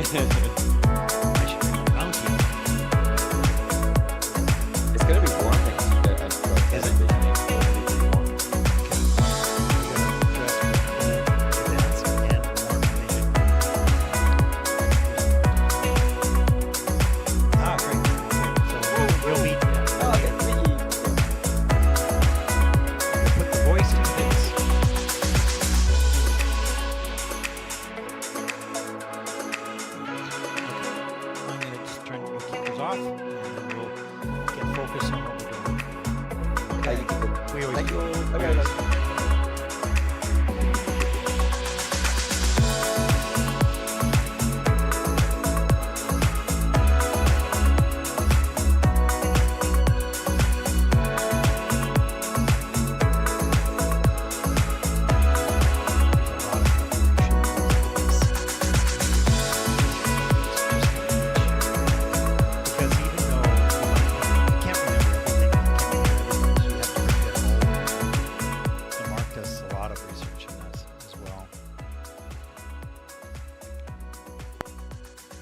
should bring the mountain. It's going to be warm next year. Is it?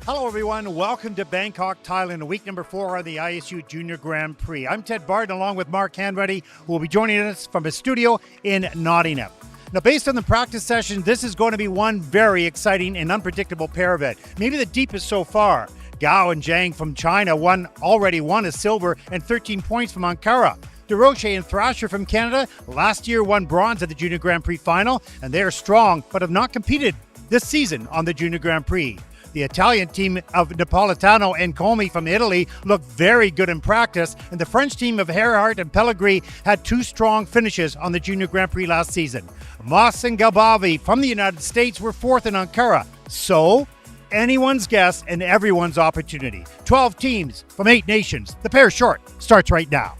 Hello everyone, welcome to Bangkok, Thailand, week number 4 on the ISU Junior Grand Prix. I'm Ted Barton along with Mark Hanreddy, who will be joining us from his studio in Nottingham. Now, based on the practice session, this is going to be one very exciting and unpredictable pair event, maybe the deepest so far. Gao and Zhang from China already won a silver and 13 points from Ankara. DeRoche and Thrasher from Canada last year won bronze at the Junior Grand Prix final, and they are strong but have not competed this season on the Junior Grand Prix. The Italian team of Napolitano and Comi from Italy looked very good in practice, and the French team of Gerhardt and Pellegrini had 2 strong finishes on the Junior Grand Prix last season. Moss and Galbavi from the United States were 4th in Ankara. So, anyone's guess and everyone's opportunity. 12 teams from 8 nations. The pair short starts right now.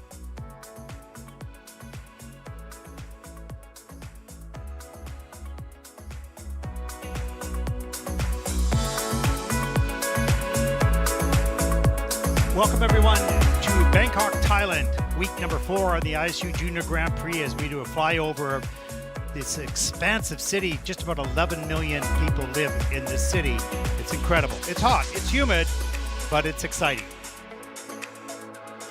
Welcome everyone to Bangkok, Thailand, week number 4 on the ISU Junior Grand Prix as we do a flyover of this expansive city. Just about 11 million people live in this city. It's incredible. It's hot, it's humid, but it's exciting.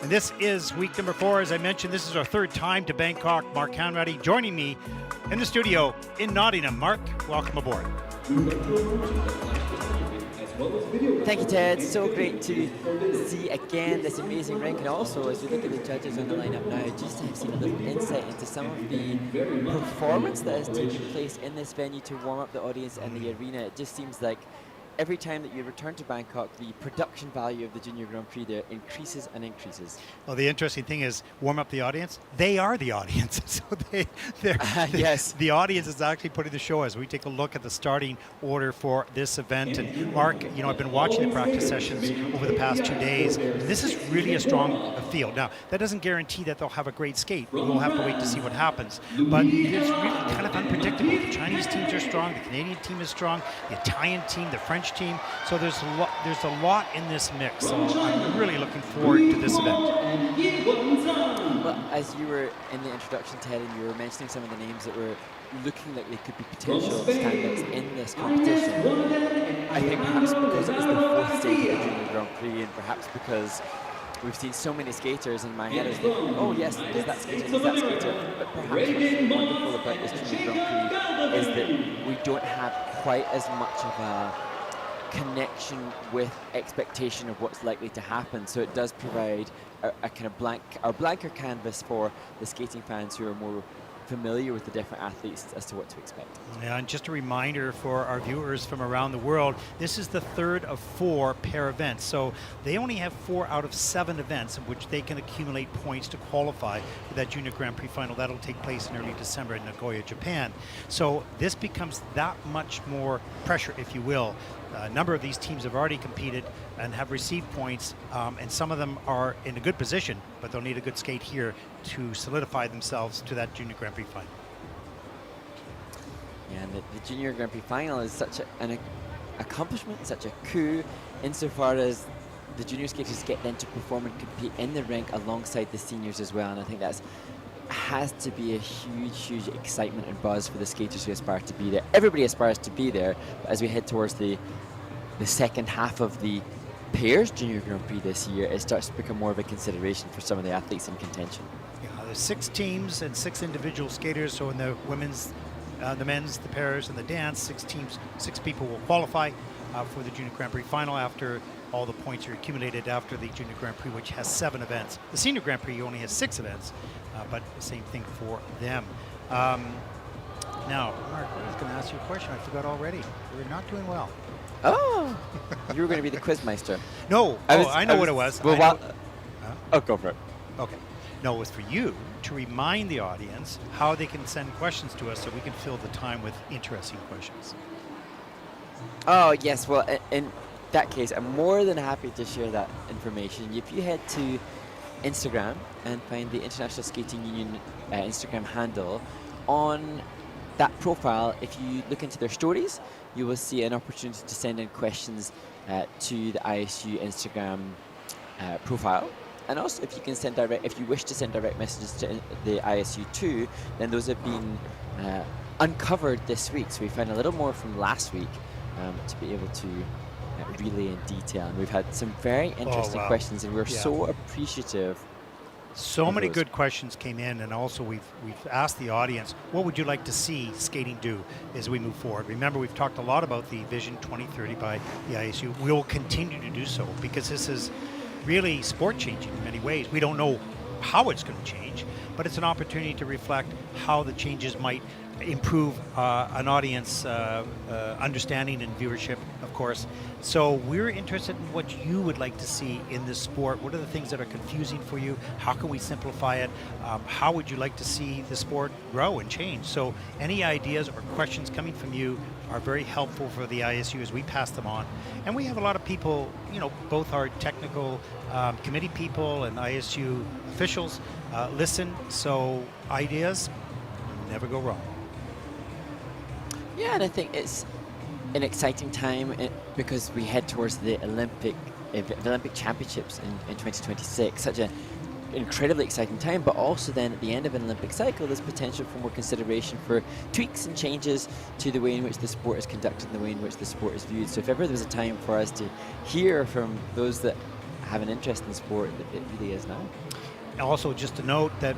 And this is week number 4. As I mentioned, this is our 3rd time to Bangkok. Mark Hanreddy joining me in the studio in Nottingham. Mark, welcome aboard. Thank you, Ted. So great to see again this amazing rink, and also as we look at the judges on the lineup now, just to have seen a little insight into some of the performance that has taken place in this venue to warm up the audience and the arena. It just seems like every time that you return to Bangkok, the production value of the Junior Grand Prix there increases and increases. Well, the interesting thing is, warm up the audience. They are the audience. So yes. The audience is actually putting the show as we take a look at the starting order for this event. And Mark, you know, I've been watching the practice sessions over the past 2 days. This is really a strong field. Now, that doesn't guarantee that they'll have a great skate. We'll have to wait to see what happens. But it's really kind of unpredictable. The Chinese teams are strong. The Canadian team is strong. The Italian team, the French team. So there's a lot in this mix. So I'm really looking forward to this event. Well, as you were in the introduction, Ted, and you were mentioning some of the names that were looking like they could be potential stand-outs in this competition, I think perhaps because it was the 4th stage of the Junior Grand Prix, and perhaps because we've seen so many skaters, in my head I was thinking, oh yes, there's that skater, but perhaps what's wonderful about this Junior Grand Prix is that we don't have quite as much of a connection with expectation of what's likely to happen. So it does provide a kind of blanker canvas for the skating fans who are more familiar with the different athletes as to what to expect. Yeah, and just a reminder for our viewers from around the world, this is the 3rd of 4 pair events. So they only have 4 out of 7 events in which they can accumulate points to qualify for that Junior Grand Prix final. That'll take place in early December in Nagoya, Japan. So this becomes that much more pressure, if you will. A number of these teams have already competed and have received points, and some of them are in a good position, but they'll need a good skate here to solidify themselves to that Junior Grand Prix final. Yeah, and the Junior Grand Prix final is such an accomplishment, such a coup, insofar as the junior skaters get then to perform and compete in the rink alongside the seniors as well, and I think that's has to be a huge excitement and buzz for the skaters who aspire to be there. Everybody aspires to be there, but as we head towards the the second half of the Pairs Junior Grand Prix this year, it starts to become more of a consideration for some of the athletes in contention. Yeah, there's 6 teams and 6 individual skaters. So in the women's, the men's, the pairs, and the dance, 6 teams, 6 people will qualify for the Junior Grand Prix final after all the points are accumulated after the Junior Grand Prix, which has 7 events. The Senior Grand Prix only has 6 events, but the same thing for them. Now, Mark, I was going to ask you a question. I forgot already. We're not doing well. Oh, you were going to be the quizmeister. No, I know what it was. Well, oh, go for it. Okay. No, it was for you to remind the audience how they can send questions to us so we can fill the time with interesting questions. Oh, yes. Well, in that case, I'm more than happy to share that information. If you head to Instagram and find the International Skating Union Instagram handle, on that profile, if you look into their stories, you will see an opportunity to send in questions to the ISU Instagram profile. And also, if you wish to send direct messages to the ISU too, then those have been uncovered this week. So we found a little more from last week to be able to relay in detail. And we've had some very interesting questions, and we're so appreciative. So many good questions came in, and also we've asked the audience, what would you like to see skating do as we move forward? Remember, we've talked a lot about the Vision 2030 by the ISU. We will continue to do so because this is really sport changing in many ways. We don't know how it's going to change, but it's an opportunity to reflect how the changes might improve an audience understanding and viewership, of course. So we're interested in what you would like to see in this sport. What are the things that are confusing for you? How can we simplify it? How would you like to see the sport grow and change? So any ideas or questions coming from you are very helpful for the ISU as we pass them on. And we have a lot of people, both our technical committee people and ISU officials listen. So ideas never go wrong. Yeah, and I think it's an exciting time because we head towards the Olympic Championships in 2026. Such an incredibly exciting time, but also then at the end of an Olympic cycle, there's potential for more consideration for tweaks and changes to the way in which the sport is conducted and the way in which the sport is viewed. So if ever there was a time for us to hear from those that have an interest in sport, it really is now. Also, just to note that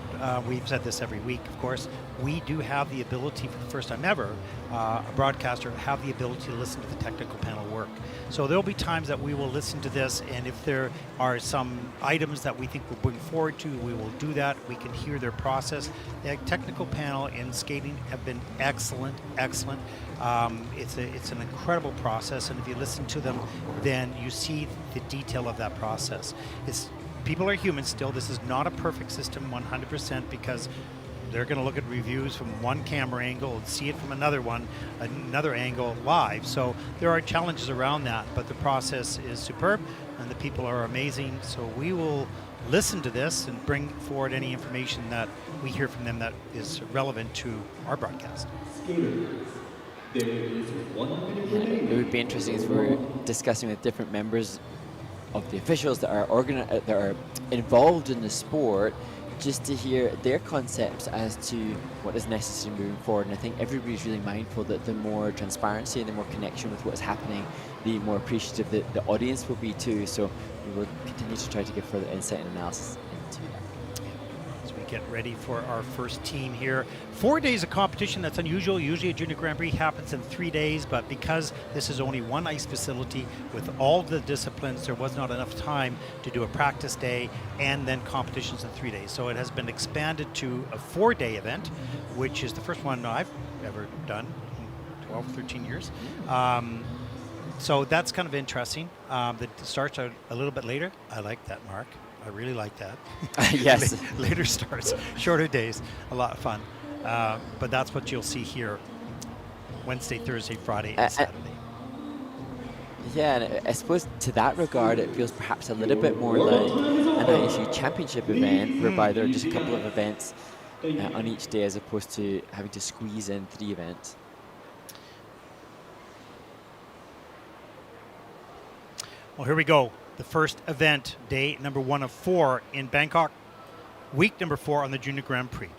we've said this every week, of course, we do have the ability, for the first time ever, a broadcaster have the ability to listen to the technical panel work. So there'll be times that we will listen to this, and if there are some items that we think we'll bring forward to, we will do that. We can hear their process. The technical panel in skating have been excellent. It's an incredible process, and if you listen to them, then you see the detail of that process. People are human still. This is not a perfect system 100% because they're going to look at reviews from one camera angle and see it from another angle live. So there are challenges around that, but the process is superb and the people are amazing. So we will listen to this and bring forward any information that we hear from them that is relevant to our broadcast. It would be interesting if we're discussing with different members of the officials that are involved in the sport, just to hear their concepts as to what is necessary moving forward. And I think everybody's really mindful that the more transparency and the more connection with what is happening, the more appreciative the audience will be too. So we will continue to try to give further insight and analysis into that. As we get ready for our first team here. 4 days of competition, that's unusual. Usually a Junior Grand Prix happens in 3 days, but because this is only one ice facility with all the disciplines, there was not enough time to do a practice day and then competitions in 3 days. So it has been expanded to a 4-day event, which is the first one I've ever done in 12, 13 years. So that's kind of interesting. The starts are a little bit later. I like that, Mark. I really like that. Yes. Later starts, shorter days, a lot of fun. But that's what you'll see here Wednesday, Thursday, Friday, and Saturday. Yeah, and I suppose to that regard, it feels perhaps a little bit more like an ISU championship event, whereby there are just a couple of events on each day as opposed to having to squeeze in 3 events. Well, here we go. The first event, day number 1 of 4 in Bangkok, week number 4 on the Junior Grand Prix.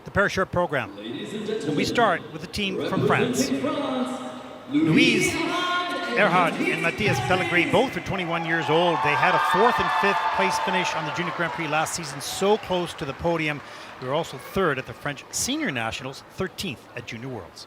The parachute program. And we start with a team from France. Louise Erhard and Matthias Pellegrini, both are 21 years old. They had a 4th and 5th place finish on the Junior Grand Prix last season, so close to the podium. They were also 3rd at the French Senior Nationals, 13th at Junior Worlds.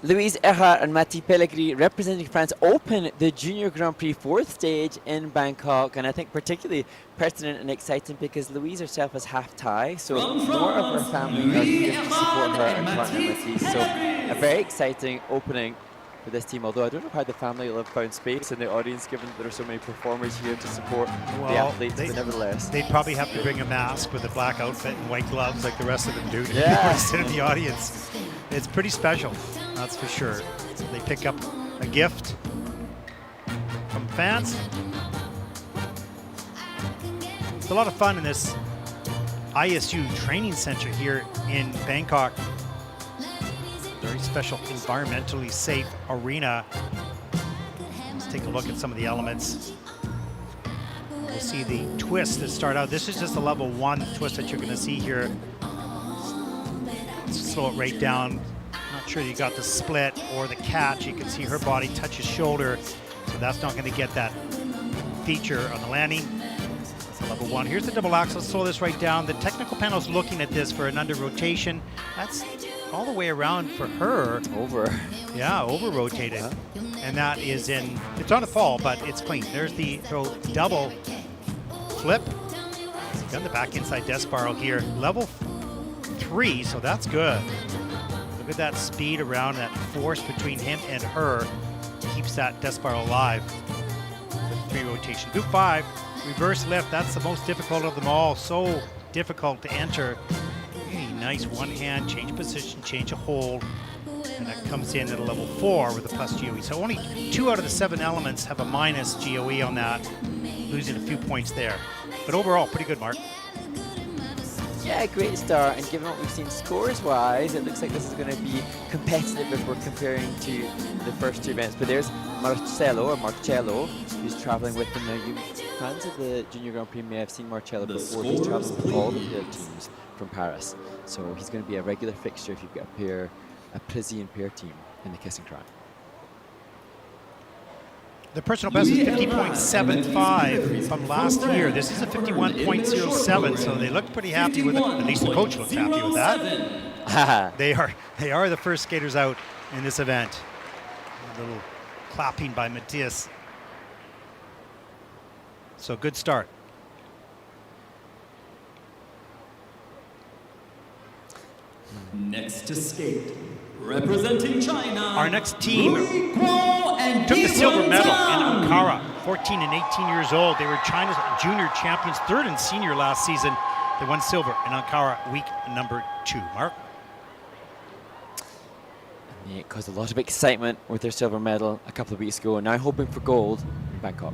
Louise Erhard and Mathieu Pellegrini representing France open the Junior Grand Prix 4th stage in Bangkok, and I think particularly pertinent and exciting because Louise herself is half Thai, so more of her family are here to support her and partner Mathieu. So a very exciting opening for this team, although I don't know how the family will have found space in the audience given that there are so many performers here to support the athletes, but nevertheless. They'd probably have to bring a mask with a black outfit and white gloves like the rest of them do to Yeah. sit in the audience. It's pretty special, that's for sure. They pick up a gift from fans. It's a lot of fun in this ISU training center here in Bangkok. Very special, environmentally safe arena. Let's take a look at some of the elements. We'll see the twist that start out. This is just a level 1 twist that you're going to see here. Let's slow it right down. Not sure you got the split or the catch. You can see her body touch his shoulder, so that's not going to get that feature on the landing. That's a level 1. Here's the double axel. Let's slow this right down. The technical panel's looking at this for an under rotation. That's all the way around for her. Over. Yeah, over rotated. And that is in, it's on a fall, but it's clean. There's the double flip. She's done the back inside death spiral here. Level 3, so that's good. Look at that speed around, that force between him and her keeps that death spiral alive with 3 rotation. Group 5, reverse lift. That's the most difficult of them all. So difficult to enter. Really nice one hand, change position, change a hold. and that comes in at a level 4 with a plus GOE. So only 2 out of the 7 elements have a minus GOE on that, losing a few points there. But overall, pretty good, Mark. Yeah, great start, and given what we've seen scores-wise, it looks like this is going to be competitive if we're comparing to the first 2 events. But there's Marcello, who's traveling with them now. You fans of the Junior Grand Prix may have seen Marcello before. He's traveling with all the pair teams from Paris, so he's going to be a regular fixture if you've got a Parisian pair team in the Kiss and Cry. The personal best is 50.75 from last year. This is a 51.07, so they looked pretty happy with it. At least the coach looked happy with that. They are the first skaters out in this event. A little clapping by Matthias. So good start. Next to skate, representing China. Our next team took the silver medal in Ankara, 14 and 18 years old. They were China's junior champions, 3rd in senior last season. They won silver in Ankara week number 2. Mark? And it caused a lot of excitement with their silver medal a couple of weeks ago, and now hoping for gold in Bangkok.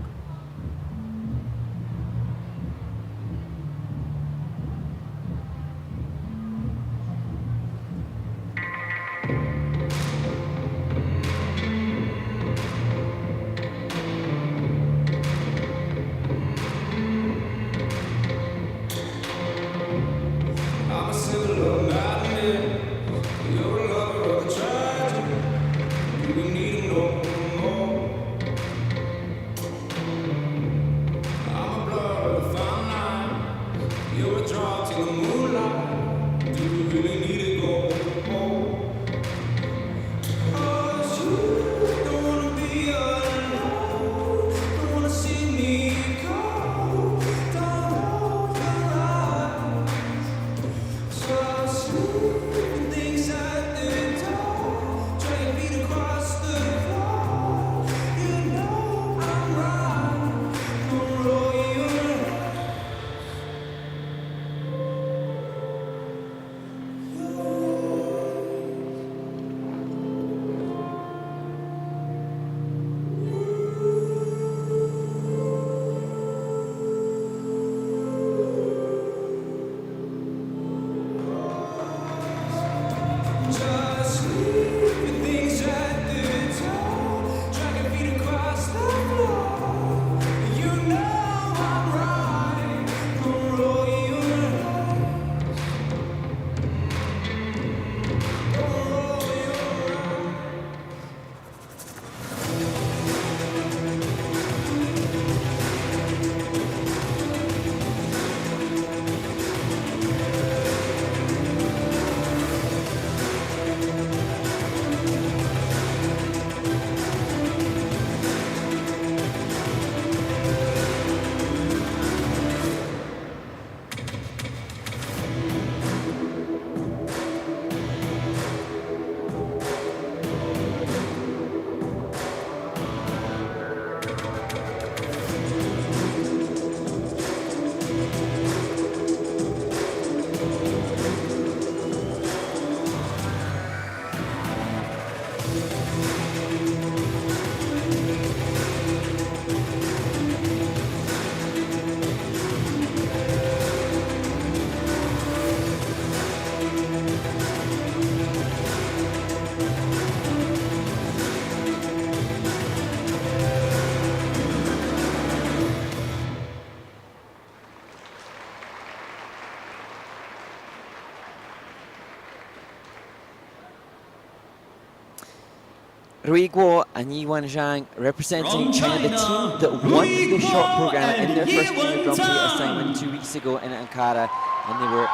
Rui Guo and Yi Wanzhang representing China, the team that won the short program in their first Junior Grand Prix assignment 2 weeks ago in Ankara, and they were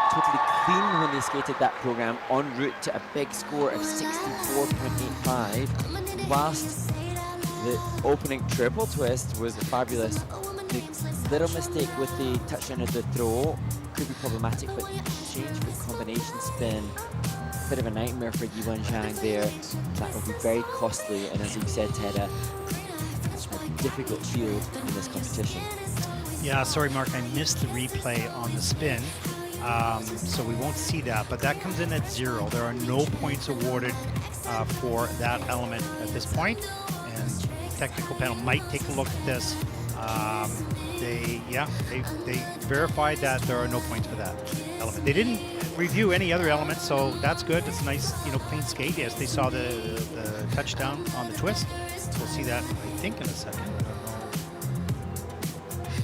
totally clean when they skated that program, en route to a big score of 64.85. Whilst the opening triple twist was fabulous, the little mistake with the touchdown of the throw could be problematic, but change for combination spin, bit of a nightmare for Yi Wanzhang there. That will be very costly, and as you said, Ted, a difficult field in this competition. Yeah, sorry, Mark, I missed the replay on the spin, so we won't see that, but that comes in at 0. There are no points awarded for that element at this point. And technical panel might take a look at this. They verified that there are no points for that element. They didn't review any other elements, so that's good. It's a nice, clean skate. Yes, they saw the touchdown on the twist. We'll see that, I think, in a second. I don't know.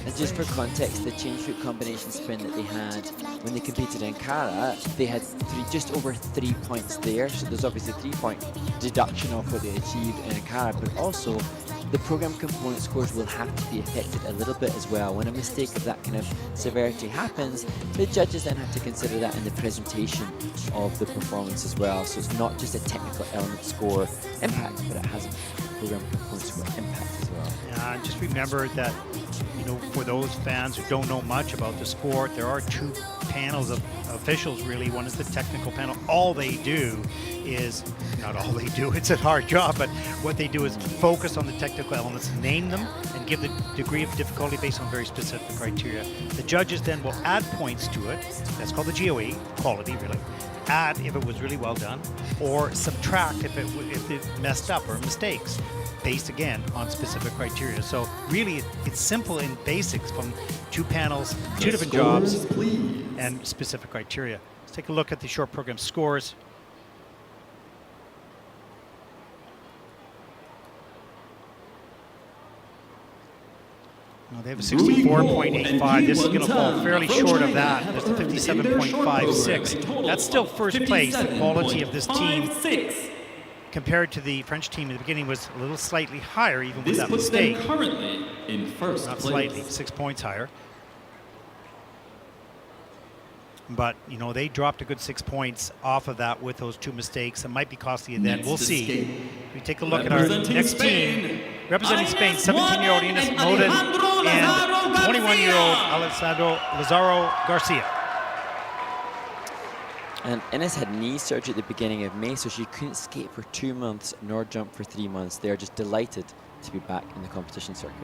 And just for context, the change route combination spin that they had when they competed in Ankara, they had just over 3 points there. So there's obviously a 3-point deduction of what they achieved in Ankara, but also the program component scores will have to be affected a little bit as well. When a mistake of that kind of severity happens, the judges then have to consider that in the presentation of the performance as well. So it's not just a technical element score impact, but it has a program component score impact as well. And just remember that, for those fans who don't know much about the sport, there are two panels of officials really. One is the technical panel. All they do is, not all they do, it's a hard job, but what they do is focus on the technical elements, name them, and give the degree of difficulty based on very specific criteria. The judges then will add points to it. That's called the GOE, quality really. Add if it was really well done, or subtract if it messed up or mistakes, based again on specific criteria. So really it's simple in basics from two panels, two different jobs, and specific criteria. Let's take a look at the short program scores. They have a 64.85. This is going to fall fairly short of that. There's the 57.56. That's still first place. The quality of this team compared to the French team in the beginning was a little slightly higher, even with that mistake. Currently in first Not place. slightly, 6 points higher. But, they dropped a good 6 points off of that with those two mistakes. It might be costly then. We'll see. We take a look at our next team. Representing Spain, 17-year-old Ines Moden and 21-year-old Alessandro Lazaro Garcia. And Ines had knee surgery at the beginning of May, so she couldn't skate for 2 months nor jump for 3 months. They're just delighted to be back in the competition circuit.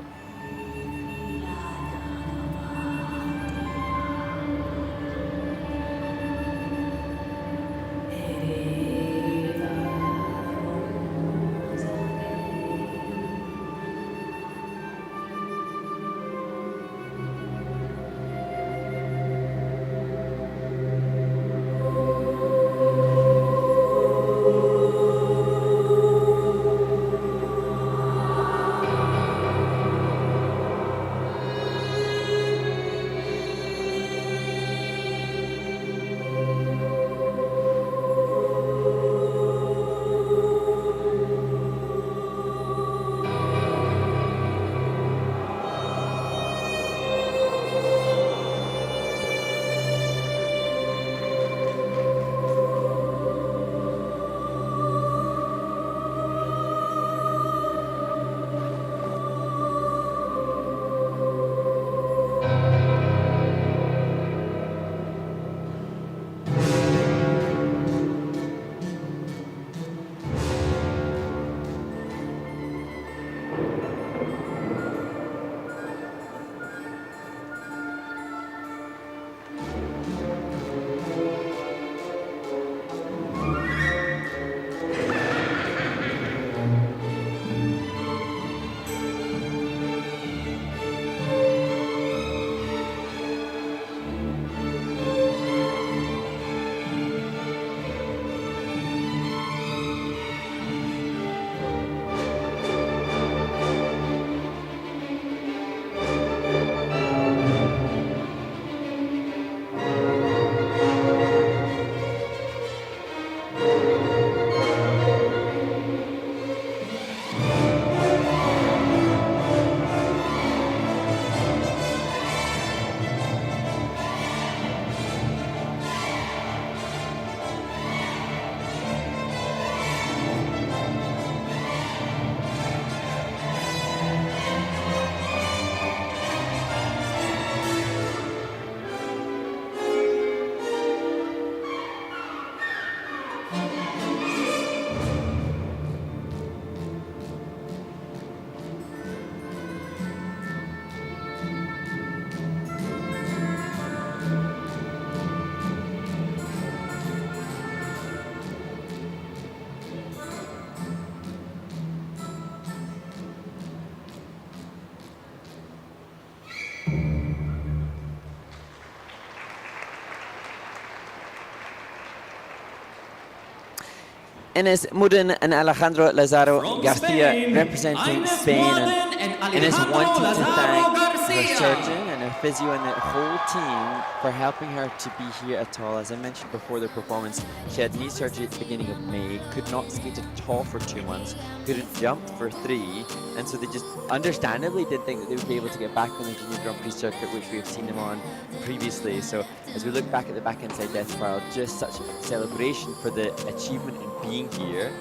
Enes Mudin and Alejandro Lazaro From Garcia Spain, representing Ines Spain. Mudin and Ines Alejandro wanted to Lazaro thank her Garcia. surgeon and her physio and the whole team for helping her to be here at all. As I mentioned before the performance, she had knee surgery at the beginning of May, could not skate at all for 2 months, couldn't jump for 3, and so they just understandably didn't think that they would be able to get back on the Junior Grand Prix circuit, which we have seen them on previously. So as we look back at the back inside death spiral, just such a celebration for the achievement in being here,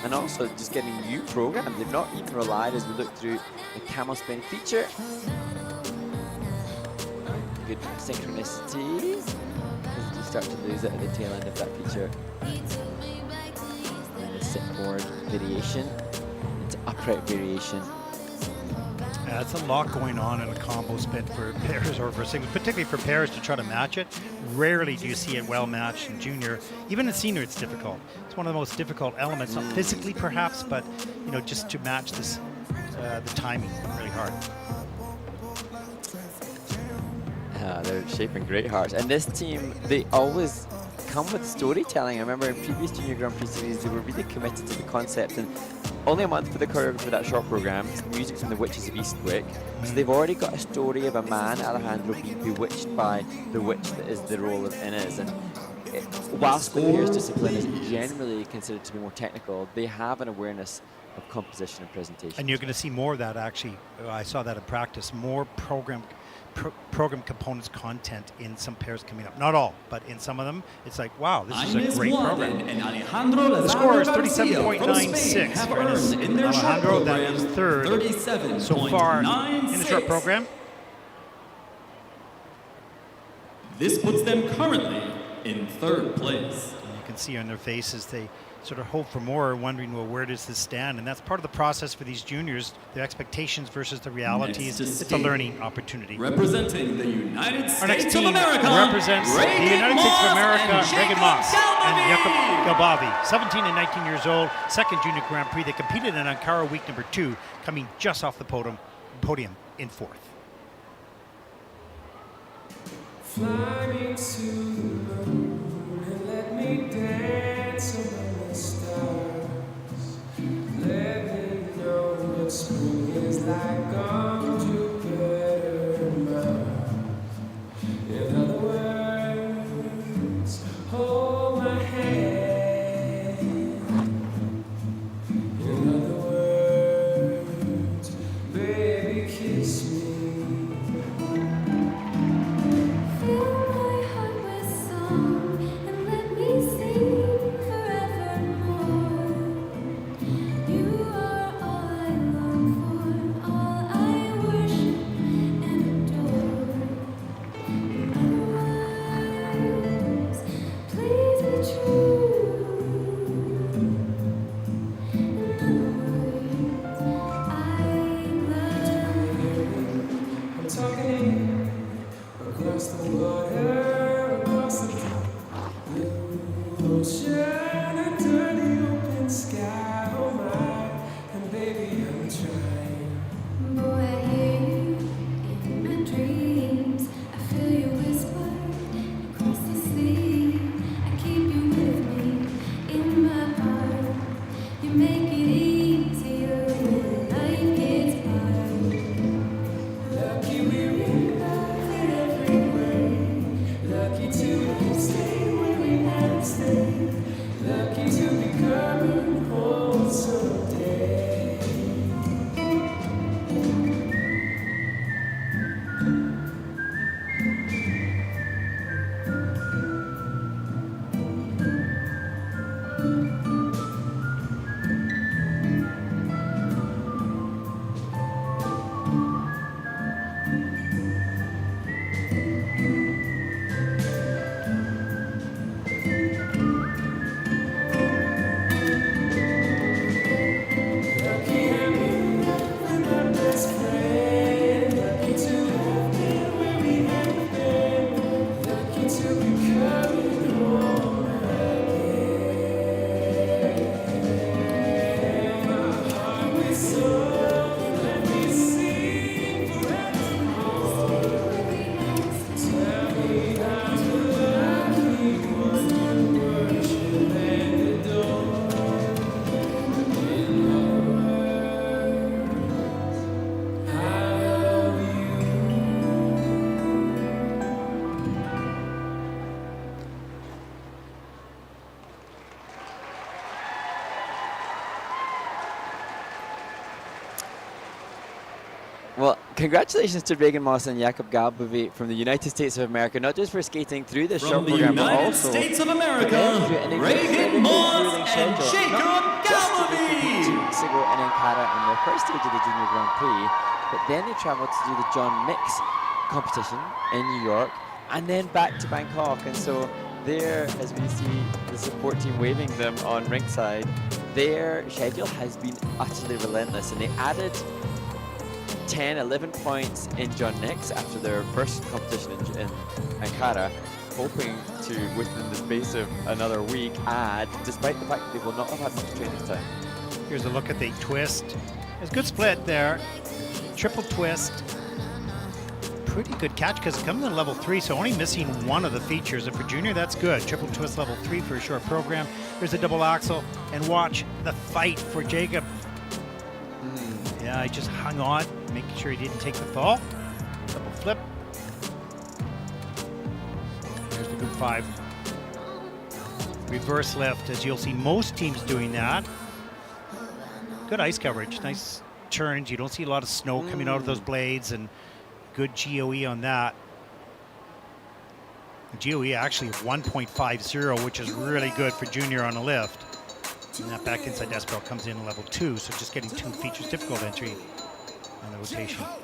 and also just getting a new program. They've not even relied, as we look through the camel spin feature. Good synchronicity. As you start to lose it at the tail end of that feature. And the sit forward variation into upright variation. That's a lot going on in a combo spin for pairs or for singles, particularly for pairs to try to match it. Rarely do you see it well matched in junior. Even in senior, it's difficult. It's one of the most difficult elements, not physically perhaps, but just to match this, the timing really hard. They're shaping great hearts. And this team, they always come with storytelling. I remember in previous Junior Grand Prix series, they were really committed to the concept. And only a month for the choreography for that short program, music from the Witches of Eastwick. So they've already got a story of a man, Alejandro, being bewitched by the witch that is the role of Inez. And whilst the Pierce discipline is generally considered to be more technical, they have an awareness of composition and presentation. And you're going to see more of that, actually. I saw that in practice. More program components content in some pairs coming up. Not all, but in some of them, it's like, wow, this is a great program. And Alejandro The score is Garcia from 37.96 Spain have for Ines earned in their short Alejandro. That program is third so far in the short 37.96. program. This puts them currently in third place. And you can see on their faces they sort of hope for more, wondering, well, where does this stand? And that's part of the process for these juniors, their expectations versus the realities. It's a learning opportunity. Representing the United Our next States team of America, represents the United States of America, Reagan Moss and Jakob Galbavi. Galbavi, 17 and 19 years old, second Junior Grand Prix. They competed in Ankara week number 2, coming just off the podium in 4th. Fly me to the moon and let me dance among the stars. Let me know what spring is like on Jupiter and Mars. In other words, hold my hand. In other words, baby, kiss me. Well, congratulations to Regan Moss and Jakob Galbovy from the United States of America, not just for skating through this From short the program, but United also States of for America, getting through an incredibly Regan Moss grueling and schedule. Jacob Not just did they compete 2 Galbovy. weeks ago in Ankara in their first stage of the Junior Grand Prix, but then they travelled to do the John Mix competition in New York, and then back to Bangkok. And so there, as we see the support team waving them on ringside, their schedule has been utterly relentless, and they added 10, 11 points in John Nix after their first competition in Ankara, hoping to, within the space of another week, add, despite the fact that they will not have had much training time. Here's a look at the twist. It's a good split there. Triple twist. Pretty good catch because it comes in level 3, so only missing one of the features. And for junior, that's good. Triple twist level 3 for a short program. There's a double axel. And watch the fight for Jacob. Yeah, he just hung on, making sure he didn't take the fall. Double flip. There's the group 5. Reverse lift, as you'll see most teams doing that. Good ice coverage, nice turns. You don't see a lot of snow coming out of those blades, and good GOE on that. The GOE actually 1.50, which is really good for junior on a lift. And that back inside desk belt comes in level 2, so just getting 2 features, difficult entry on the rotation. A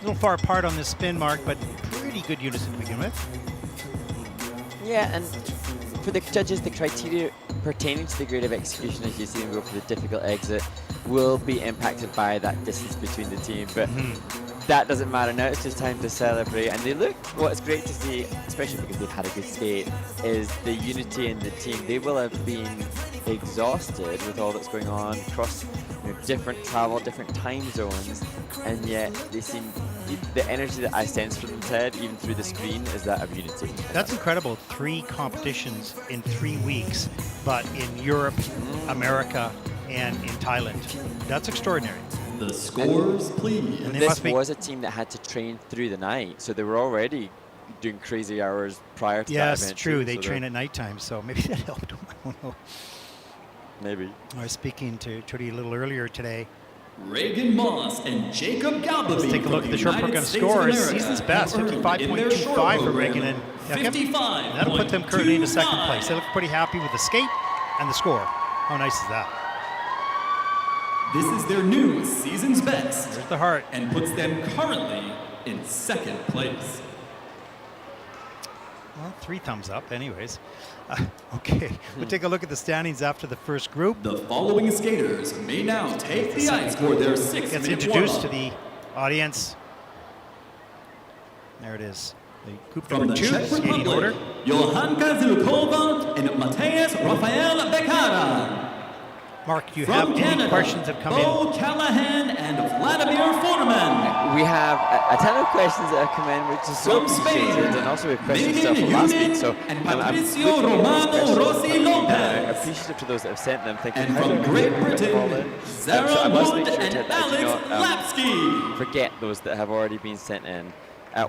little far apart on this spin, Mark, but pretty good unison to begin with. Yeah, and for the judges, the criteria pertaining to the grade of execution, as you see them go for the difficult exit, will be impacted by that distance between the team. But that doesn't matter now. It's just time to celebrate. And they look, what's great to see, especially because they've had a good skate, is the unity in the team. They will have been exhausted with all that's going on across different travel, different time zones, and yet they seem, the energy that I sense from them, Ted, even through the screen, is that of unity. That's incredible. 3 competitions in 3 weeks, but in Europe, America, and in Thailand. That's extraordinary. The scores, please. And they This must be, was a team that had to train through the night, so they were already doing crazy hours prior to that yes, event. true. too, They so train at nighttime, so maybe that helped them. I don't know. Maybe. I was speaking to Trudy a little earlier today. Regan Moss and Jacob Galbovy. Let's take a look at the short program scores. Season's best, 55.25 for Regan and Jakob. 55. That'll put them currently into second place. They look pretty happy with the skate and the score. How nice is that? This is their new season's best There's the heart. and puts them currently in second place. Well, 3 thumbs up anyways. Okay, we'll take a look at the standings after the first group. The following skaters may now take the ice for their 6 Gets minute introduced to warm-up. the audience. There it is. The group From number the 2, Czech skating order. Republic, Johanka Zilkova and Mateusz Rafael Becara. Mark, do you have From any Canada, questions that have come in? Bo Callahan and Vladimir Foreman. We have a ton of questions that have come in, which is so From Spain, appreciated, and also we have questions Megan still from last week. Newman So and I'm Patricio looking at those Romano questions Rossi that are Lopez. appreciative to those that have sent them, thinking And how do from I Great get them to fall Britain, in? Sarah So I must Wood make sure and to Alex do not Lapsky. forget those that have already been sent in.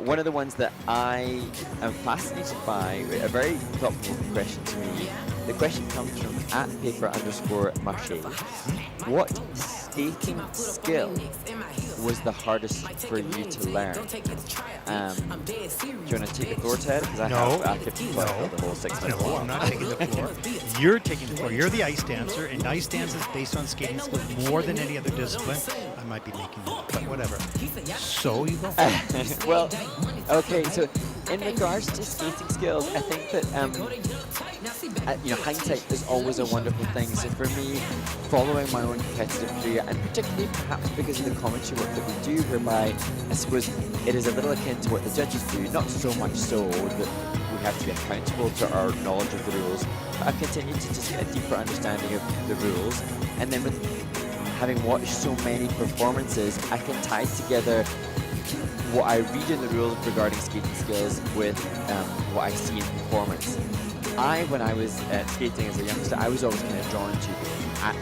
One of the ones that I am fascinated by, a very thought-provoking question to me. The question comes from @paper_marche. What skating skill was the hardest for you to learn? Do you want to take the floor, Ted? Because I could play the whole 6 minutes. No, I'm not taking the floor. You're taking the floor. You're the ice dancer, and ice dance is based on skating skills more than any other discipline. I might be making that up, but whatever. So you go. Well, okay, so in regards to skating skills, I think that hindsight is always a wonderful thing. So for me, following my own competitive career, and particularly perhaps because of the commentary work that we do, whereby I suppose it is a little akin to what the judges do, not so much so that we have to be accountable to our knowledge of the rules, but I've continued to just get a deeper understanding of the rules, and then with having watched so many performances, I can tie together what I read in the rules regarding skating skills with what I see in performance. When I was skating as a youngster, I was always kind of drawn to the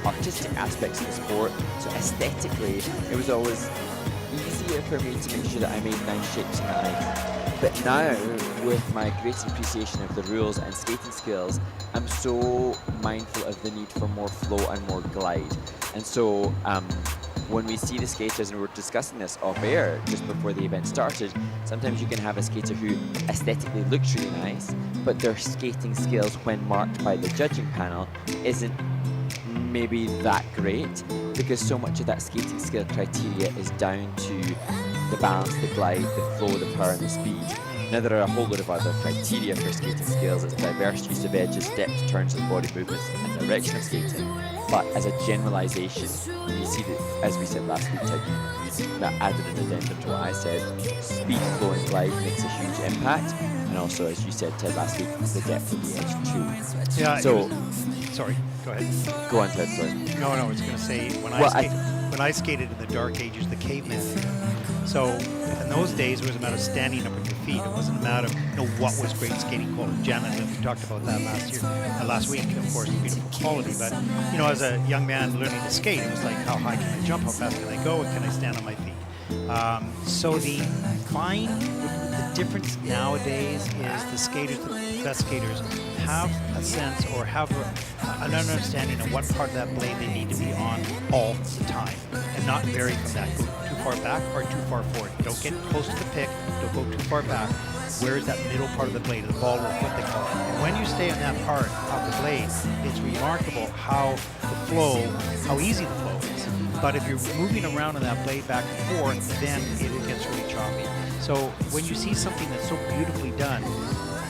artistic aspects of the sport. So aesthetically, it was always easier for me to make sure that I made nice shapes in the ice. But now, with my greater appreciation of the rules and skating skills, I'm so mindful of the need for more flow and more glide. And so when we see the skaters, and we were discussing this off air just before the event started, sometimes you can have a skater who aesthetically looks really nice, but their skating skills when marked by the judging panel isn't maybe that great, because so much of that skating skill criteria is down to the balance, the glide, the flow, the power and the speed. Now there are a whole lot of other criteria for skating skills. It's diverse use of edges, steps, turns and body movements and direction of skating. But as a generalization, you see that, as we said last week, Ted, that added an addendum to what I said. Speed, flow and glide makes a huge impact. And also, as you said, Ted, last week, the depth of the edge too. Yeah. So, sorry, go ahead. go on, Ted, sorry. No, I was going to say, when I skated in the dark ages, the caveman era. So in those days, it was a matter of standing up on your feet. It wasn't a matter of what was great skating quality. Janet and we talked about that last week, of course, beautiful quality. But as a young man learning to skate, it was like, how high can I jump? How fast can I go? And can I stand on my feet? So the difference nowadays is the skaters, the best skaters, have a sense or have an understanding of what part of that blade they need to be on all the time, and not vary from that. Go too far back or too far forward. Don't get close to the pick. Don't go too far back. Where is that middle part of the blade, the ball roll, what they call it? And when you stay on that part of the blade, it's remarkable how easy the flow is. But if you're moving around on that blade back and forth, then it gets really choppy. So when you see something that's so beautifully done,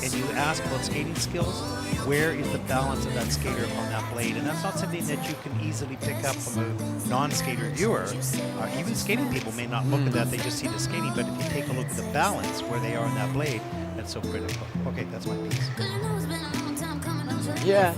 and you ask about skating skills, where is the balance of that skater on that blade? And that's not something that you can easily pick up from a non-skater viewer. Even skating people may not look at that, they just see the skating, but if you take a look at the balance where they are on that blade, that's so critical. Okay, that's my piece. Yeah,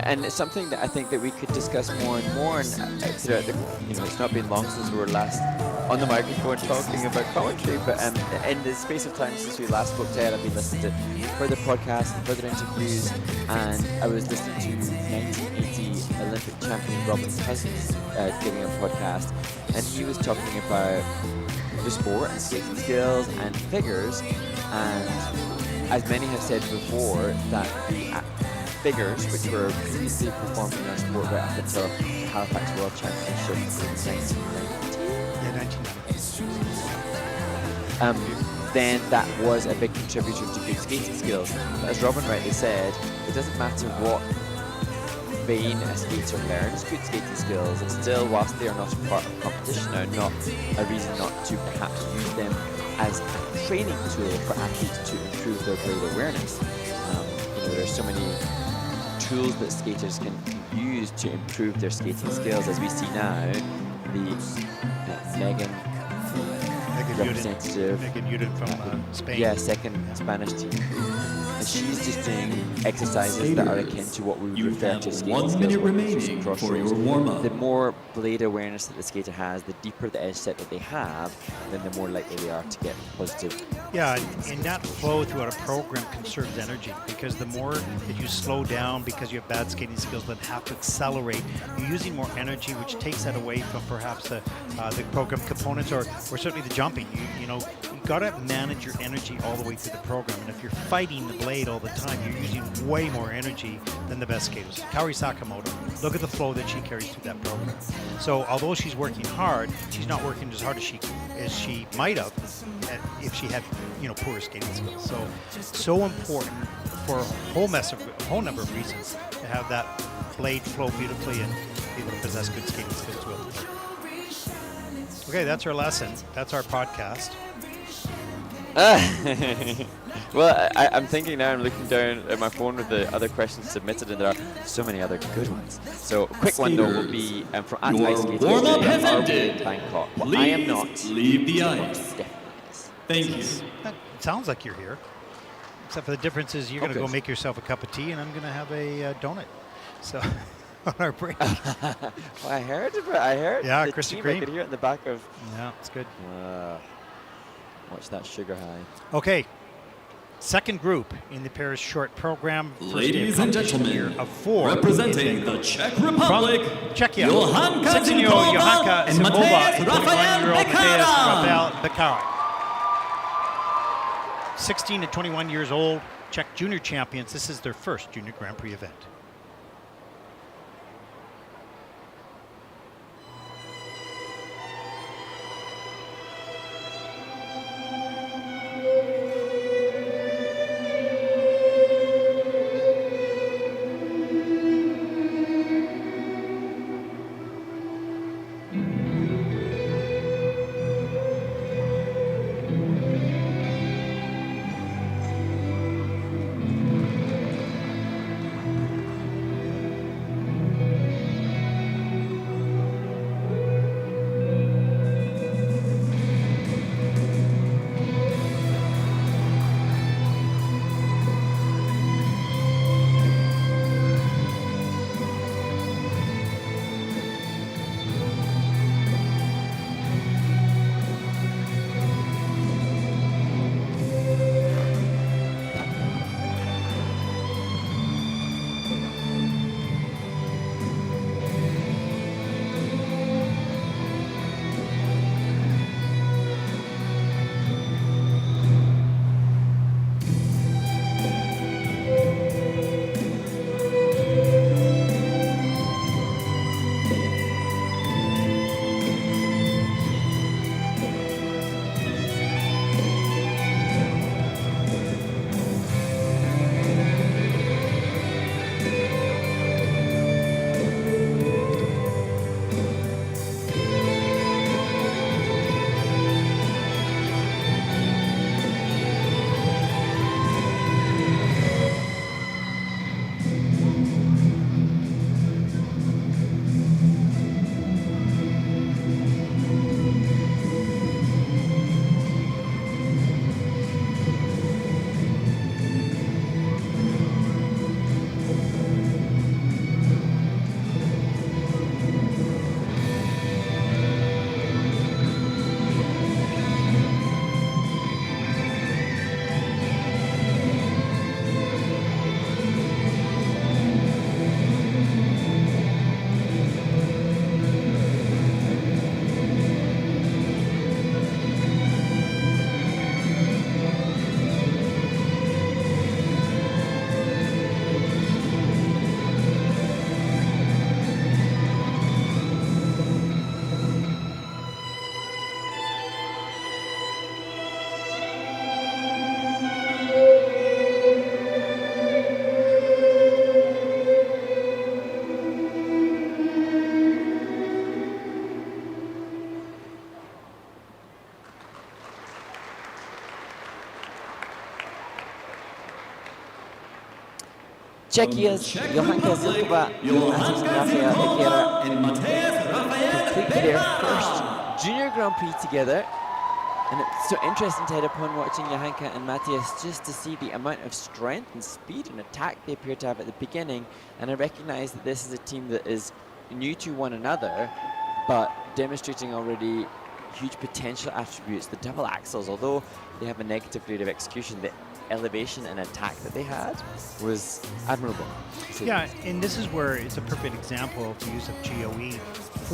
and it's something that I think that we could discuss more and more. And throughout it's not been long since we were last on the microphone talking about commentary, but in the space of time since we last spoke to Ed, I've been listening to further podcasts and further interviews, and I was listening to 1980 Olympic champion Robin Cousins giving a podcast, and he was talking about the sport and skating skills and figures, and as many have said before, that the figures, which were previously performed in our sport right up until the Halifax World Championship in 1990. Then that was a big contributor to good skating skills. But as Robin rightly said, it doesn't matter what vein a skater learns good skating skills, it's still, whilst they are not a part of competition, are not a reason not to perhaps use them as a training tool for athletes to improve their blade awareness. There are so many tools that skaters can use to improve their skating skills, as we see now. The Megan representative, Megan Uden from Spain. Yeah, second Spanish team. And she's just doing exercises that are akin to what we would refer to as skating 1 skills. minute where remaining cross for rolls. your warm-up. The more blade awareness that the skater has, the deeper the edge set that they have, then the more likely they are to get positive. Yeah, and that flow throughout a program conserves energy, because the more that you slow down because you have bad skating skills that have to accelerate, you're using more energy, which takes that away from perhaps the program components or certainly the jumping. You got to manage your energy all the way through the program, and if you're fighting the blade all the time, you're using way more energy than the best skaters. Kaori Sakamoto, look at the flow that she carries through that program. So although she's working hard, she's not working as hard as she might have if she had poor skating skills. So important for a whole number of reasons to have that blade flow beautifully and be able to possess good skating skills as well. Okay, that's our lesson. That's our podcast. Well, I'm thinking now, I'm looking down at my phone with the other questions submitted, and there are so many other good ones. So, a quick one though will be from Ice Skating warm-up Australia, has are we ended. in Bangkok? Well, Please I am not. leave the But ice. Stephanie is. Thank you. It sounds like you're here. Except for the difference is you're going to go Okay. make yourself a cup of tea, and I'm going to have a donut. So, on our break. Well, I heard Yeah, the Krispy team, I Kreme. could hear it in the back of... Yeah, it's good. Watch that sugar high. Okay. Second group in the Paris short program. First day of Ladies and competition gentlemen, here of 4 representing in the Bangkok. Czech Republic, From Czechia, Johanka 16-year-old Zimkova Johanka and Zimkova Matej and Rafael 21-year-old Bekara. Rafael Bekara. 16 to 21 years old, Czech junior champions. This is their first Junior Grand Prix event. Czechia's Johanka Zilkova and Rafael Ekera and Matthias Rafael complete their first Junior Grand Prix together. And it's so interesting, Ted, upon watching Johanka and Matthias, just to see the amount of strength and speed and attack they appear to have at the beginning. And I recognize that this is a team that is new to one another, but demonstrating already huge potential attributes. The double axles, although they have a negative rate of execution, the elevation and attack that they had was admirable. Yeah, and this is where it's a perfect example of the use of GOE.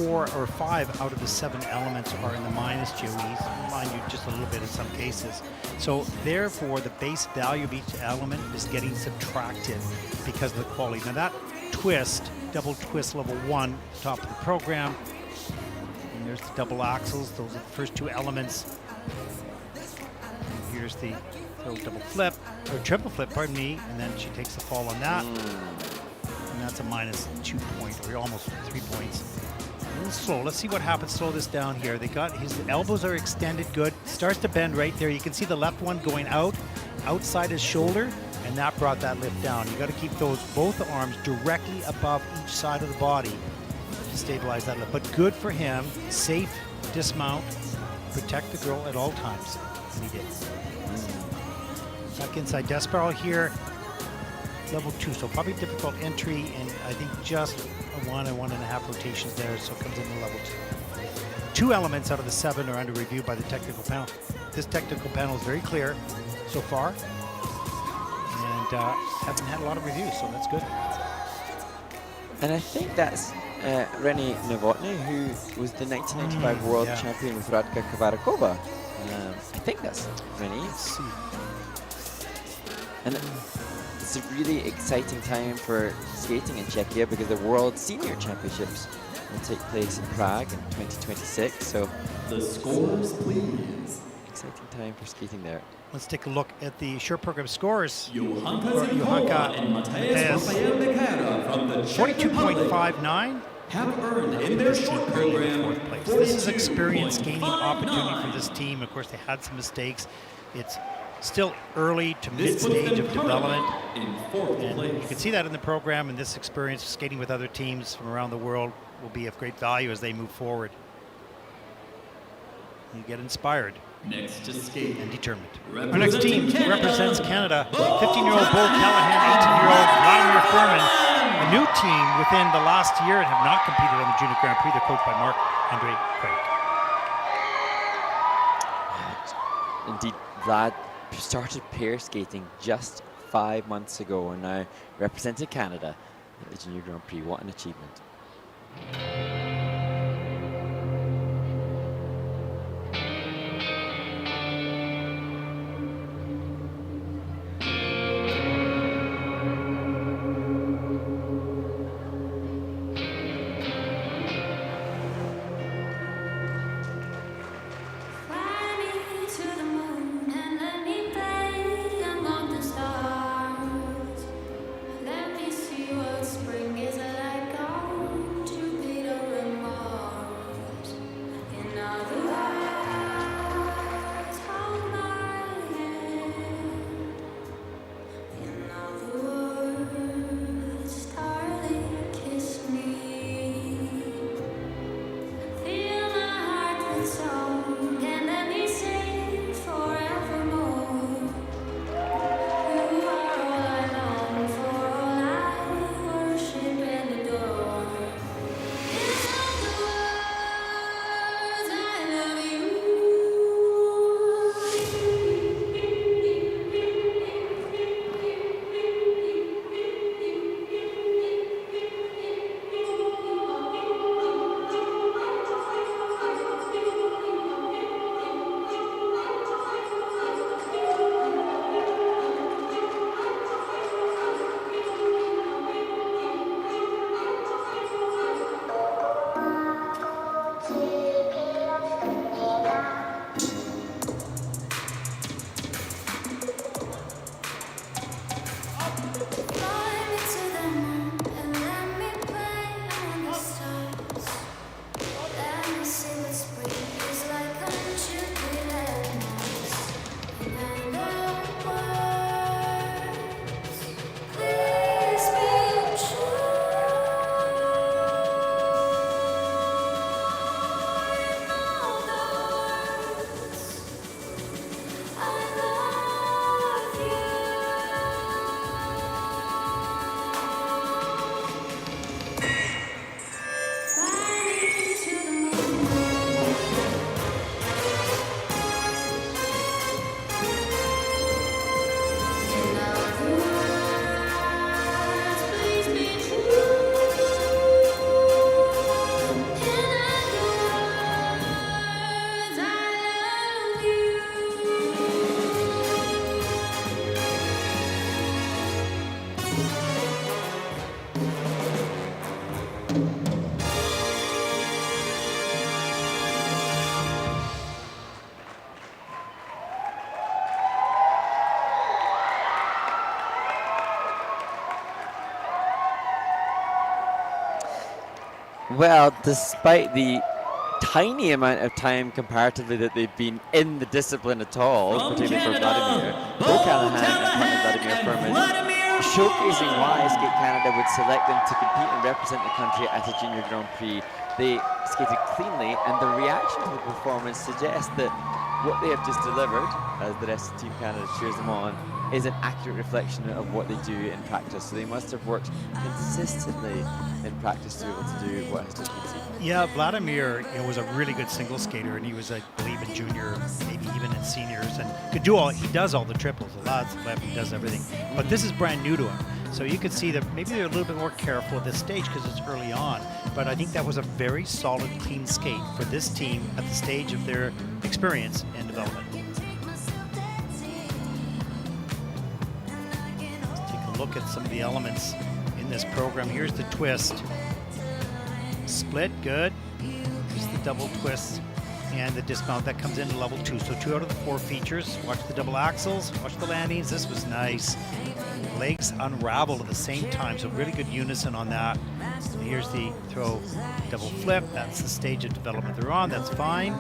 4 or 5 out of the 7 elements are in the minus GOEs, mind you, just a little bit in some cases. So therefore, the base value of each element is getting subtracted because of the quality. Now that twist, double twist level 1, top of the program, and there's the double axles. Those are the first 2 elements. And here's the double flip, or triple flip, pardon me, and then she takes the fall on that. And that's a minus 2 point, or almost 3 points. And slow, let's see what happens, slow this down here. They got, his elbows are extended good, starts to bend right there. You can see the left one going out, outside his shoulder, and that brought that lift down. You gotta keep those, both arms directly above each side of the body to stabilize that lift. But good for him, safe dismount, protect the girl at all times, and he did. Back inside death spiral here, level 2, so probably difficult entry, and I think just a 1 and 1.5 rotations there, so it comes into level 2. 2 elements out of the 7 are under review by the technical panel. This technical panel is very clear so far, and haven't had a lot of reviews, so that's good. And I think that's Renee Novotny, who was the 1995 world champion with Radka Kavarakova. I think that's Renee. Let's see. And it's a really exciting time for skating in Czechia because the World Senior Championships will take place in Prague in 2026. So The scores, please. exciting time for skating there. Let's take a look at the short program scores. Johanka For Zilkova Johanka and Matthias Rafael Ekera from the Czech Republic 42.59. have earned in their short program Fourth place. This is experience gaining opportunity for this team. Of course, they had some mistakes. It's still early to mid-stage of development. in 4th And place. you can see that in the program, and this experience skating with other teams from around the world will be of great value as they move forward. You get inspired Next to skate. and determined. Our next team Representing Canada, represents Canada. 15-year-old Bo Callahan, 18-year-old Vladimir Furman. A new team within the last year and have not competed on the Junior Grand Prix. They're coached by Marc-Andre Craig. Indeed, Vlad started pair skating just 5 months ago and now represented Canada at the Junior Grand Prix. What an achievement. Let me see what spring is like on Jupiter. Well, despite the tiny amount of time comparatively that they've been in the discipline at all, particularly for Vladimir, Bo Callahan and partner Vladimir Furman, showcasing why Skate Canada would select them to compete and represent the country at a Junior Grand Prix. They skated cleanly, and the reaction to the performance suggests that what they have just delivered, as the rest of Team Canada cheers them on, is an accurate reflection of what they do in practice. So they must have worked consistently in practice to be able to do what has just been seen. Yeah, Vladimir was a really good single skater, and he was, I believe, in junior, maybe even in seniors, and could do all. He does all the triples, the lads, the left, he does everything. But this is brand new to him, so you could see that maybe they're a little bit more careful at this stage because it's early on. But I think that was a very solid, clean skate for this team at the stage of their experience and development. Let's take a look at some of the elements in this program. Here's the twist. Split, good. Here's the double twist and the dismount. That comes into level 2. So 2 out of the 4 features. Watch the double axles, watch the landings. This was nice. Legs unraveled at the same time, so really good unison on that. And here's the throw double flip. That's the stage of development they're on. That's fine.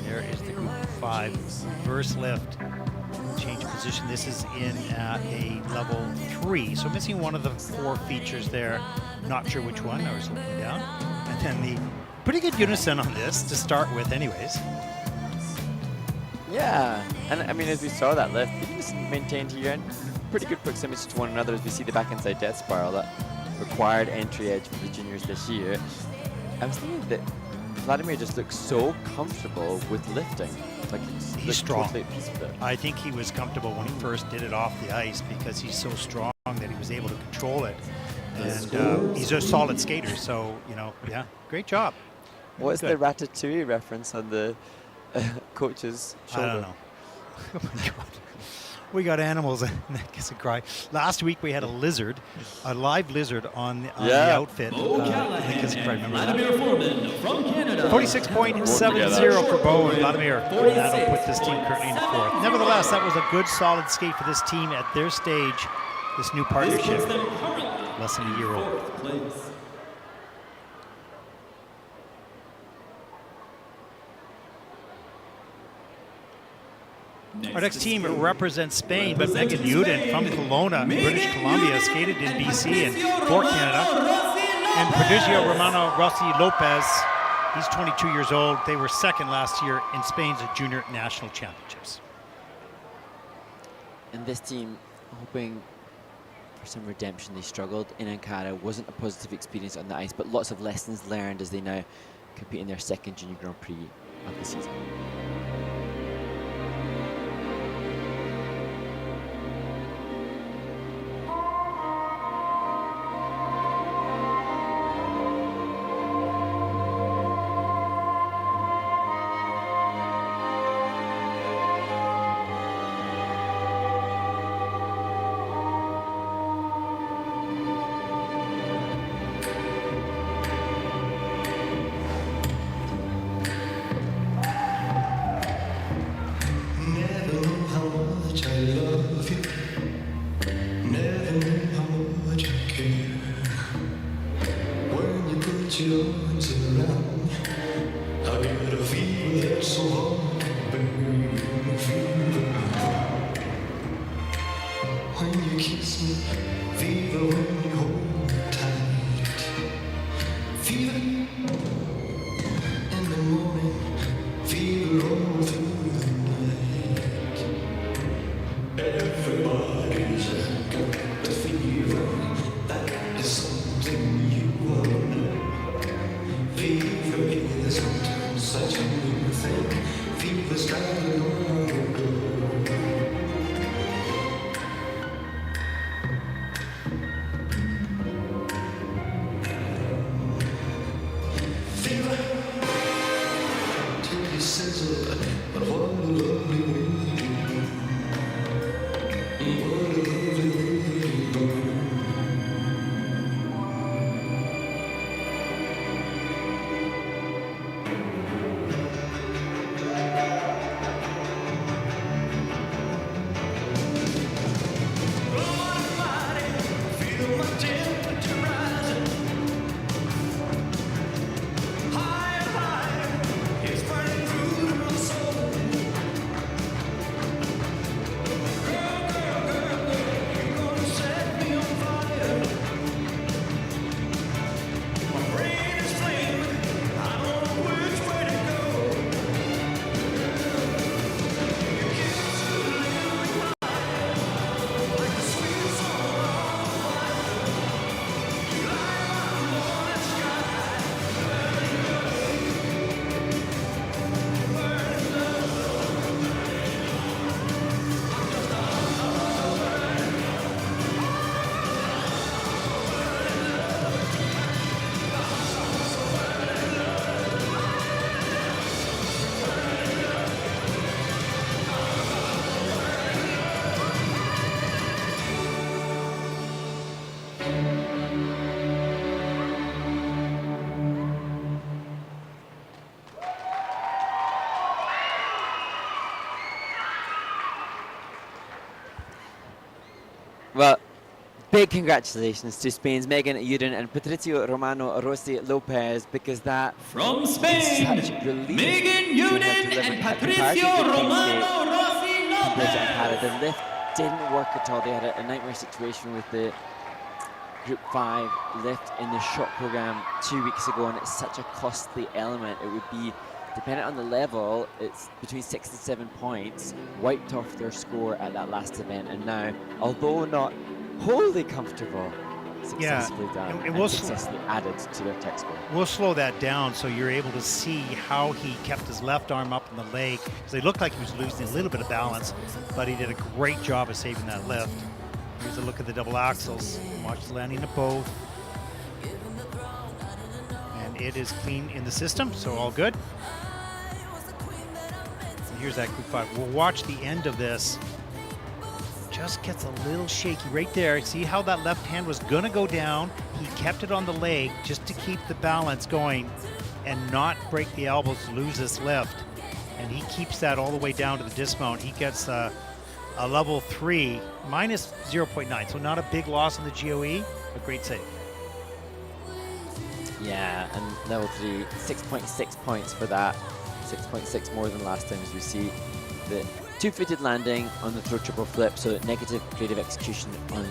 There is the group 5 reverse lift. Change position. This is in a level 3, so missing one of the 4 features there. Not sure which one. I was looking down. And then the pretty good unison on this to start with, anyways. Yeah, and I mean, as we saw that lift, they just maintained here and pretty good proximity to one another as we see the back inside death spiral, that required entry edge for the juniors this year. I was thinking that Vladimir just looks so comfortable with lifting. Like he's strong. Totally at peace with it. I think he was comfortable when he first did it off the ice because he's so strong that he was able to control it. And he's a solid skater, so, yeah, great job. What's the Ratatouille reference on the coach's shoulder? I don't know. Oh my God. We got animals, and that gets a cry. Last week we had a lizard, a live lizard on the outfit. I think it's cry. Remember that? 46.70 for Bo and Vladimir. And that'll put this team currently in 4th. Nevertheless, that was a good, solid skate for this team at their stage. This new partnership, less than a year old. Our next team represents Spain, but Megan Uden from Kelowna, British Columbia, skated in BC and for Canada. And Prodigio Romano Rossi Lopez, he's 22 years old. They were 2nd last year in Spain's Junior National Championships. And this team, hoping for some redemption, they struggled in Ankara. Wasn't a positive experience on the ice, but lots of lessons learned as they now compete in their 2nd Junior Grand Prix of the season. big congratulations to Spain's Megan Uden and Patricio Romano Rossi Lopez, because that From is Spain, such relief Megan to have Uden delivered and a Patricio comparatively clean Romano Rossi skate compared to Ankara. Lopez. The lift didn't work at all. They had a nightmare situation with the Group 5 lift in the shot program 2 weeks ago, and it's such a costly element. It would be, depending on the level, it's between 6 and 7 points, wiped off their score at that last event. And now, although not wholly comfortable, successfully done and and we'll successfully added to their tech score. We'll slow that down so you're able to see how he kept his left arm up in the leg. So he looked like he was losing a little bit of balance, but he did a great job of saving that lift. Here's a look at the double axles. Watch the landing of both. And it is clean in the system, so all good. And here's that Group 5. We'll watch the end of this. Just gets a little shaky right there. See how that left hand was gonna go down? He kept it on the leg just to keep the balance going and not break the elbows to lose this lift. And he keeps that all the way down to the dismount. He gets a level 3 minus 0.9, so not a big loss on the GOE, but great save. Yeah, and level 3, 6.6 points for that. 6.6 more than last time, as we see the two-footed landing on the throw triple flip, so negative creative execution on.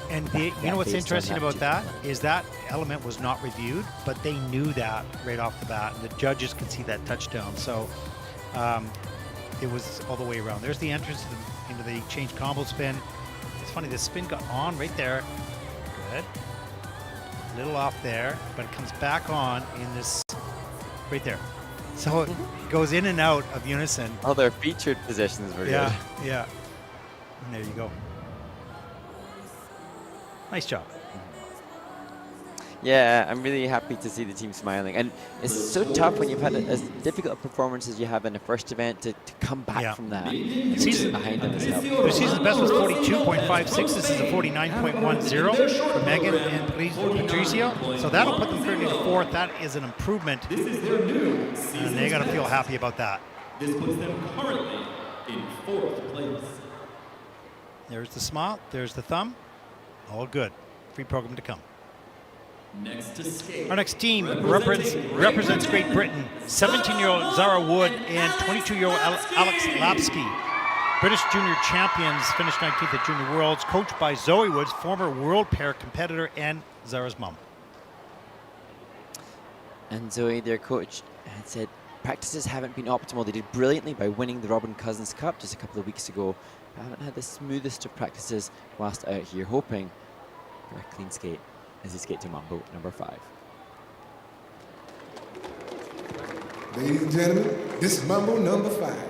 And you know what's interesting about that is that element was not reviewed, but they knew that right off the bat, and the judges could see that touchdown. So it was all the way around. There's the entrance into the change combo spin. It's funny, the spin got on right there. Good. A little off there, but it comes back on in this right there. So it goes in and out of unison. All their featured positions were Yeah, good. yeah. And there you go. Nice job. Yeah, I'm really happy to see the team smiling. And it's so tough when you've had as difficult a performance as you have in the first event to come back from that. Season Behind them is helpful. Their season's best was 42.56. This is a 49.10 for Megan and Patricio. So that'll put them currently to fourth. That is an improvement. And they got to feel happy about that. This puts them currently in 4th place. There's the smile. There's the thumb. All good. Free program to come. Next to skate. Our next team represents Great Britain. 17-year-old Zara Wood and 22-year-old Alex Lapsky. British junior champions finished 19th at Junior Worlds, coached by Zoe Woods, former world pair competitor and Zara's mom. And Zoe, their coach, had said practices haven't been optimal. They did brilliantly by winning the Robin Cousins Cup just a couple of weeks ago. But haven't had the smoothest of practices whilst out here, hoping for a clean skate as they skate to Mambo number 5. Ladies and gentlemen, this is Mambo number 5.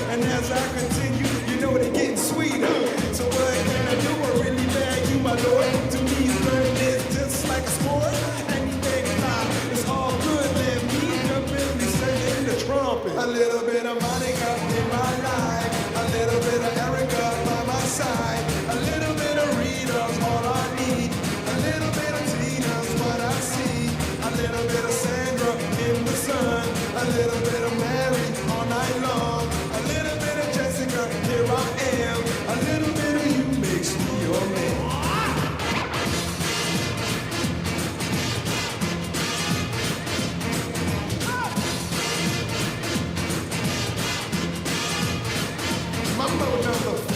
And as I continue, you know they're getting sweeter. So what can I do? I really beg you, my lord. To me, learning is just like a sport. Anything fly, it's all good. Let me jump in, be singing the trumpet. A little bit of Monica in my life, a little bit of Erica by my side, a little bit of Rita's all I need, a little bit of Tina's what I see, a little bit of Sandra in the sun, a little bit of Mary all night long. Here I am, a little bit of you makes me your man. Mambo number 5.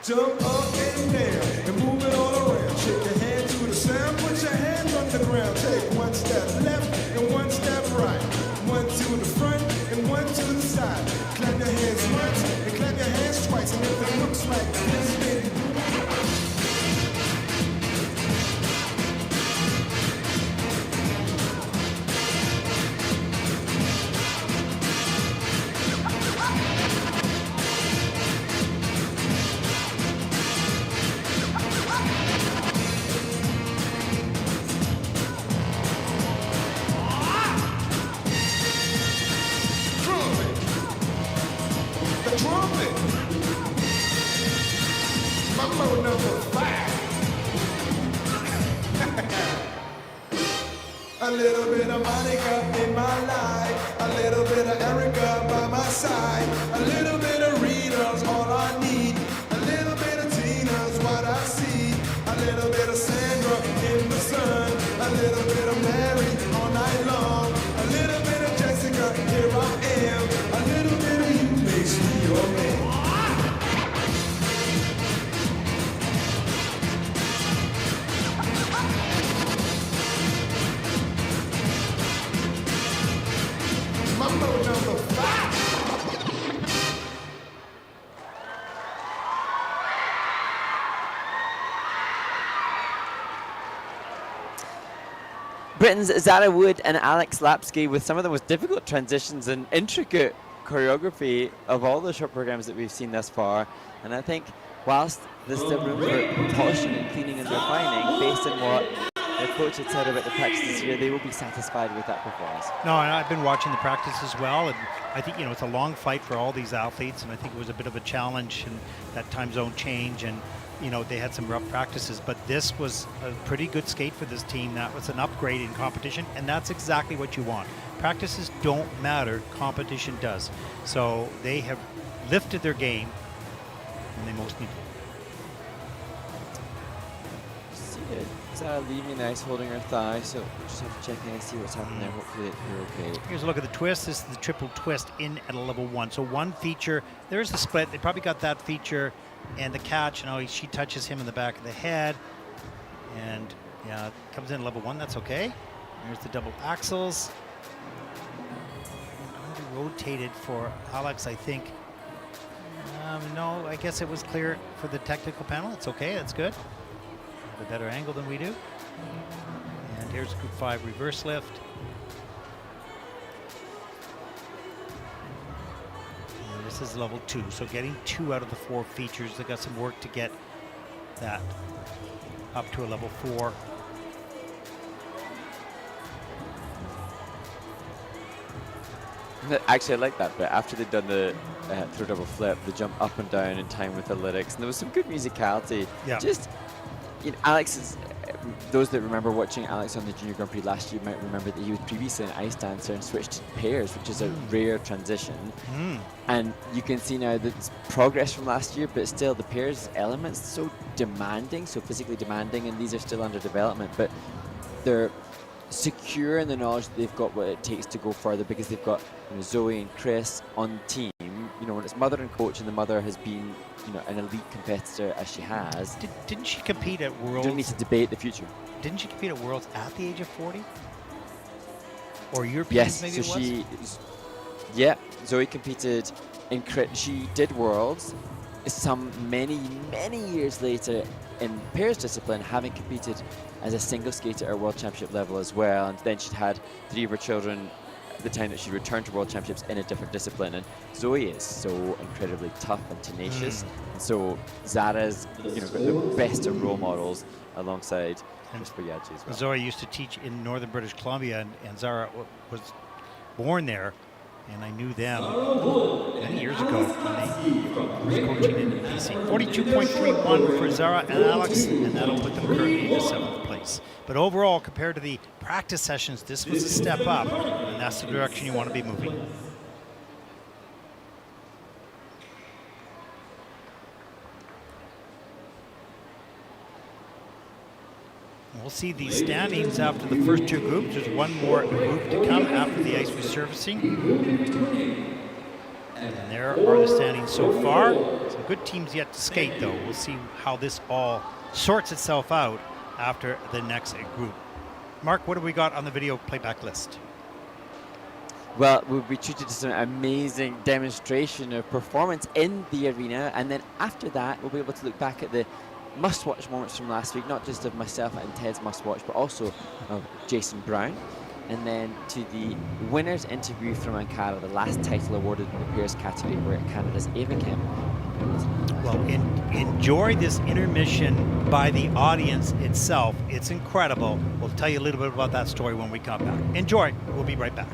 Jump up and down and move it all around. Shake your hand to the sound, put your hands on the ground. Take one step left and one step right. One to the front and one to the side. Clap your hands once and clap your hands twice. And if it looks like this, baby. Mambo number 5. A little bit of Monica in my life, a little bit of Erica by my side, a little bit of Rita's all I need, a little bit of Tina's what I see, a little bit of Sandra in the sun, a little bit of Mary all night long, a little bit of Jessica, here I am, a little bit of you makes me your man. Mambo number 5. Britain's Zara Wood and Alex Lapsky with some of the most difficult transitions and intricate choreography of all the short programs that we've seen thus far. And I think whilst there's still room for polishing and cleaning and refining, based on what the coach had said about the practice this year, they will be satisfied with that performance. No, and I've been watching the practice as well, and I think, it's a long fight for all these athletes, and I think it was a bit of a challenge in that time zone change, and they had some rough practices, but this was a pretty good skate for this team. That was an upgrade in competition, and that's exactly what you want. Practices don't matter, competition does. So they have lifted their game when they most need to. Zara leaving the ice, holding her thigh, so just have to check in and see what's happening there. Hopefully you're okay. Here's a look at the twist. This is the triple twist in at a level 1. So one feature, there's the split. They probably got that feature and the catch. She touches him in the back of the head. And yeah, it comes in level 1. That's okay. There's the double axles. Rotated for Alex, I think. No, I guess it was clear for the technical panel. It's okay. That's good. A better angle than we do. And here's group 5 reverse lift. And this is level 2, so getting 2 out of the 4 features. They got some work to get that up to a level 4. Actually, I like that bit. After they'd done the throw double flip, the jump up and down in time with the lyrics, and there was some good musicality. Yeah. Just, Alex is, those that remember watching Alex on the Junior Grand Prix last year might remember that he was previously an ice dancer and switched to pairs, which is a rare transition. And you can see now that it's progress from last year, but still the pairs elements so demanding, so physically demanding, and these are still under development, but they're secure in the knowledge that they've got what it takes to go further, because they've got Zoe and Chris on the team. When it's mother and coach, and the mother has been an elite competitor as she has. Didn't she compete at Worlds? Don't need to debate the future. Didn't she compete at Worlds at the age of 40? Or Europeans? Yes, maybe so it was? Zoe competed in she did Worlds many years later in pairs discipline, having competed as a single skater at World Championship level as well, and then she'd had 3 of her children at the time that she returned to World Championships in a different discipline. And Zoe is so incredibly tough and tenacious, and so Zara's got the best of role models alongside Chris Boyadji as well. Zoe used to teach in northern British Columbia, and Zara was born there, and I knew them many years ago when they was coaching in BC. 42.31 for Zara and Alex, and that'll put them currently in 7th place. But overall, compared to the practice sessions, this was a step up, and that's the direction you want to be moving. We'll see the standings after the first 2 groups. There's one more group to come after the ice resurfacing. And there are the standings so far. Some good teams yet to skate, though. We'll see how this all sorts itself out after the next group. Mark, what have we got on the video playback list? Well, we'll be treated to some amazing demonstration of performance in the arena, and then after that, we'll be able to look back at the must-watch moments from last week, not just of myself and Ted's must-watch, but also of Jason Brown. And then to the winner's interview from Ankara, the last title awarded in the pairs category, where Canada's Ava Kemp. Well, enjoy this intermission by the audience itself. It's incredible. We'll tell you a little bit about that story when we come back. Enjoy. We'll be right back.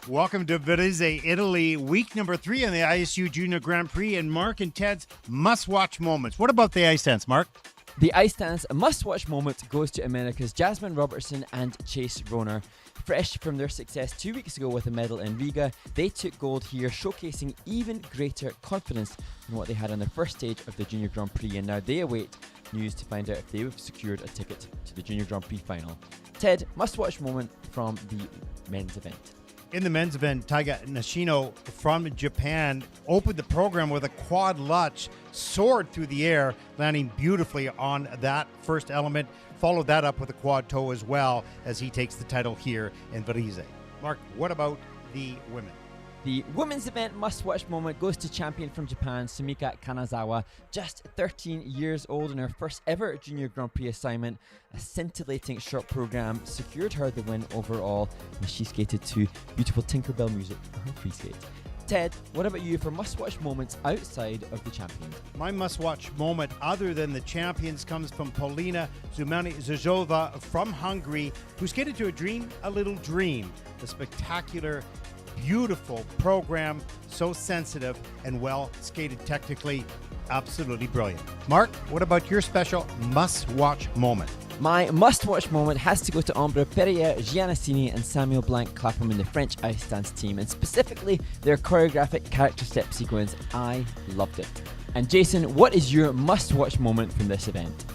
Welcome to Varese, Italy, week number 3 on the ISU Junior Grand Prix and Mark and Ted's must-watch moments. What about the ice dance, Mark? The ice dance must-watch moment goes to America's Jasmine Robertson and Chase Roner. Fresh from their success 2 weeks ago with a medal in Riga, they took gold here, showcasing even greater confidence than what they had on the first stage of the Junior Grand Prix, and now they await news to find out if they've secured a ticket to the Junior Grand Prix final. Ted, must-watch moment from the men's event. In the men's event, Taiga Nishino from Japan opened the program with a quad lutz, soared through the air, landing beautifully on that first element. Followed that up with a quad toe as well as he takes the title here in Varese. Mark, what about the women? The women's event must-watch moment goes to champion from Japan, Sumika Kanazawa, just 13 years old in her first ever Junior Grand Prix assignment. A scintillating short program secured her the win overall, and she skated to beautiful Tinkerbell music for her free skate. Ted, what about you for must-watch moments outside of the champions? My must-watch moment, other than the champions, comes from Paulina Zuzova from Hungary, who skated to a little dream. A spectacular, beautiful program, so sensitive and well skated technically. Absolutely brilliant. Mark, what about your special must-watch moment? My must-watch moment has to go to Ambra Pereira Giannassini and Samuel Blanc Clapham in the French ice dance team, and specifically their choreographic character step sequence. I loved it. And Jason, what is your must-watch moment from this event?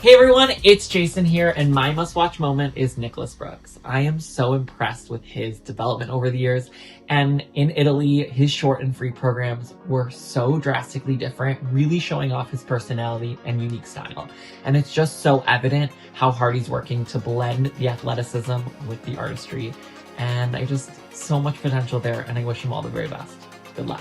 Hey everyone, it's Jason here, and my must-watch moment is Nicholas Brooks. I am so impressed with his development over the years, and in Italy, his short and free programs were so drastically different, really showing off his personality and unique style. And it's just so evident how hard he's working to blend the athleticism with the artistry, and so much potential there, and I wish him all the very best. Good luck.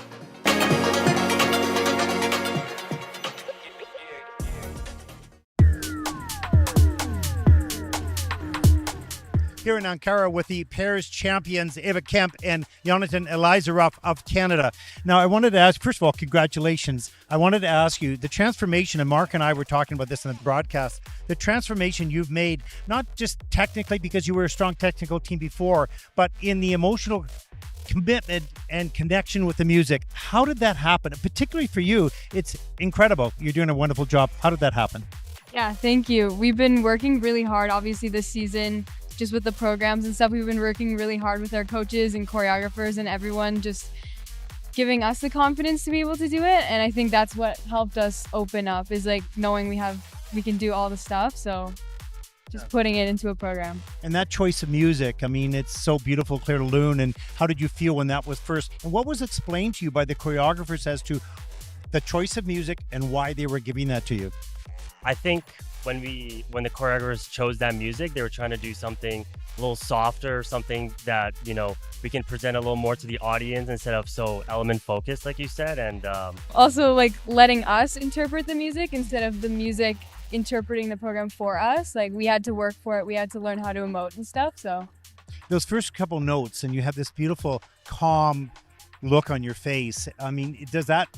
Here in Ankara with the pairs champions Eva Kemp and Jonathan Elizarov of Canada. Now, I wanted to ask, first of all, congratulations. I wanted to ask you the transformation, and Mark and I were talking about this in the broadcast, the transformation you've made, not just technically because you were a strong technical team before, but in the emotional commitment and connection with the music. How did that happen? Particularly for you, it's incredible. You're doing a wonderful job. How did that happen? Yeah, thank you. We've been working really hard, obviously, this season. Just with the programs and stuff, we've been working really hard with our coaches and choreographers and everyone just giving us the confidence to be able to do it. And I think that's what helped us open up, is like knowing we can do all the stuff. So just putting it into a program. And that choice of music, I mean, it's so beautiful, Claire Loon. And how did you feel when that was first? And what was explained to you by the choreographers as to the choice of music and why they were giving that to you? I think when the choreographers chose that music, they were trying to do something a little softer, something that, we can present a little more to the audience instead of so element focused, like you said. And also like letting us interpret the music instead of the music interpreting the program for us. Like we had to work for it. We had to learn how to emote and stuff. So those first couple notes, and you have this beautiful, calm look on your face. I mean, does that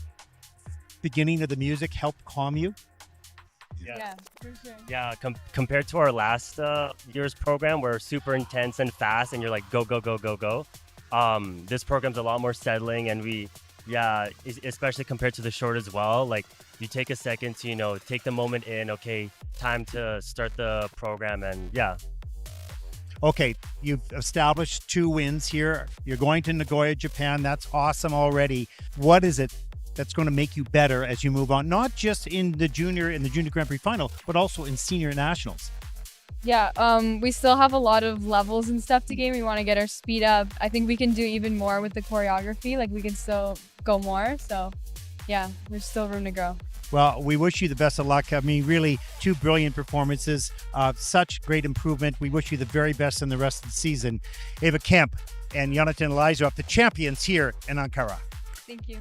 beginning of the music help calm you? Yeah, for sure. Yeah, compared to our last year's program, we're super intense and fast, and you're like, go, go, go, go, go. This program's a lot more settling, and especially compared to the short as well, like you take a second to, take the moment in, okay, time to start the program, and yeah. Okay, you've established 2 wins here. You're going to Nagoya, Japan. That's awesome already. What is it that's going to make you better as you move on, not just in the Junior Grand Prix final, but also in senior nationals? Yeah, we still have a lot of levels and stuff to gain. We want to get our speed up. I think we can do even more with the choreography. Like we can still go more. So yeah, there's still room to grow. Well, we wish you the best of luck. I mean, really 2 brilliant performances, such great improvement. We wish you the very best in the rest of the season. Eva Kemp and Jonathan Elizarov, the champions here in Ankara. Thank you.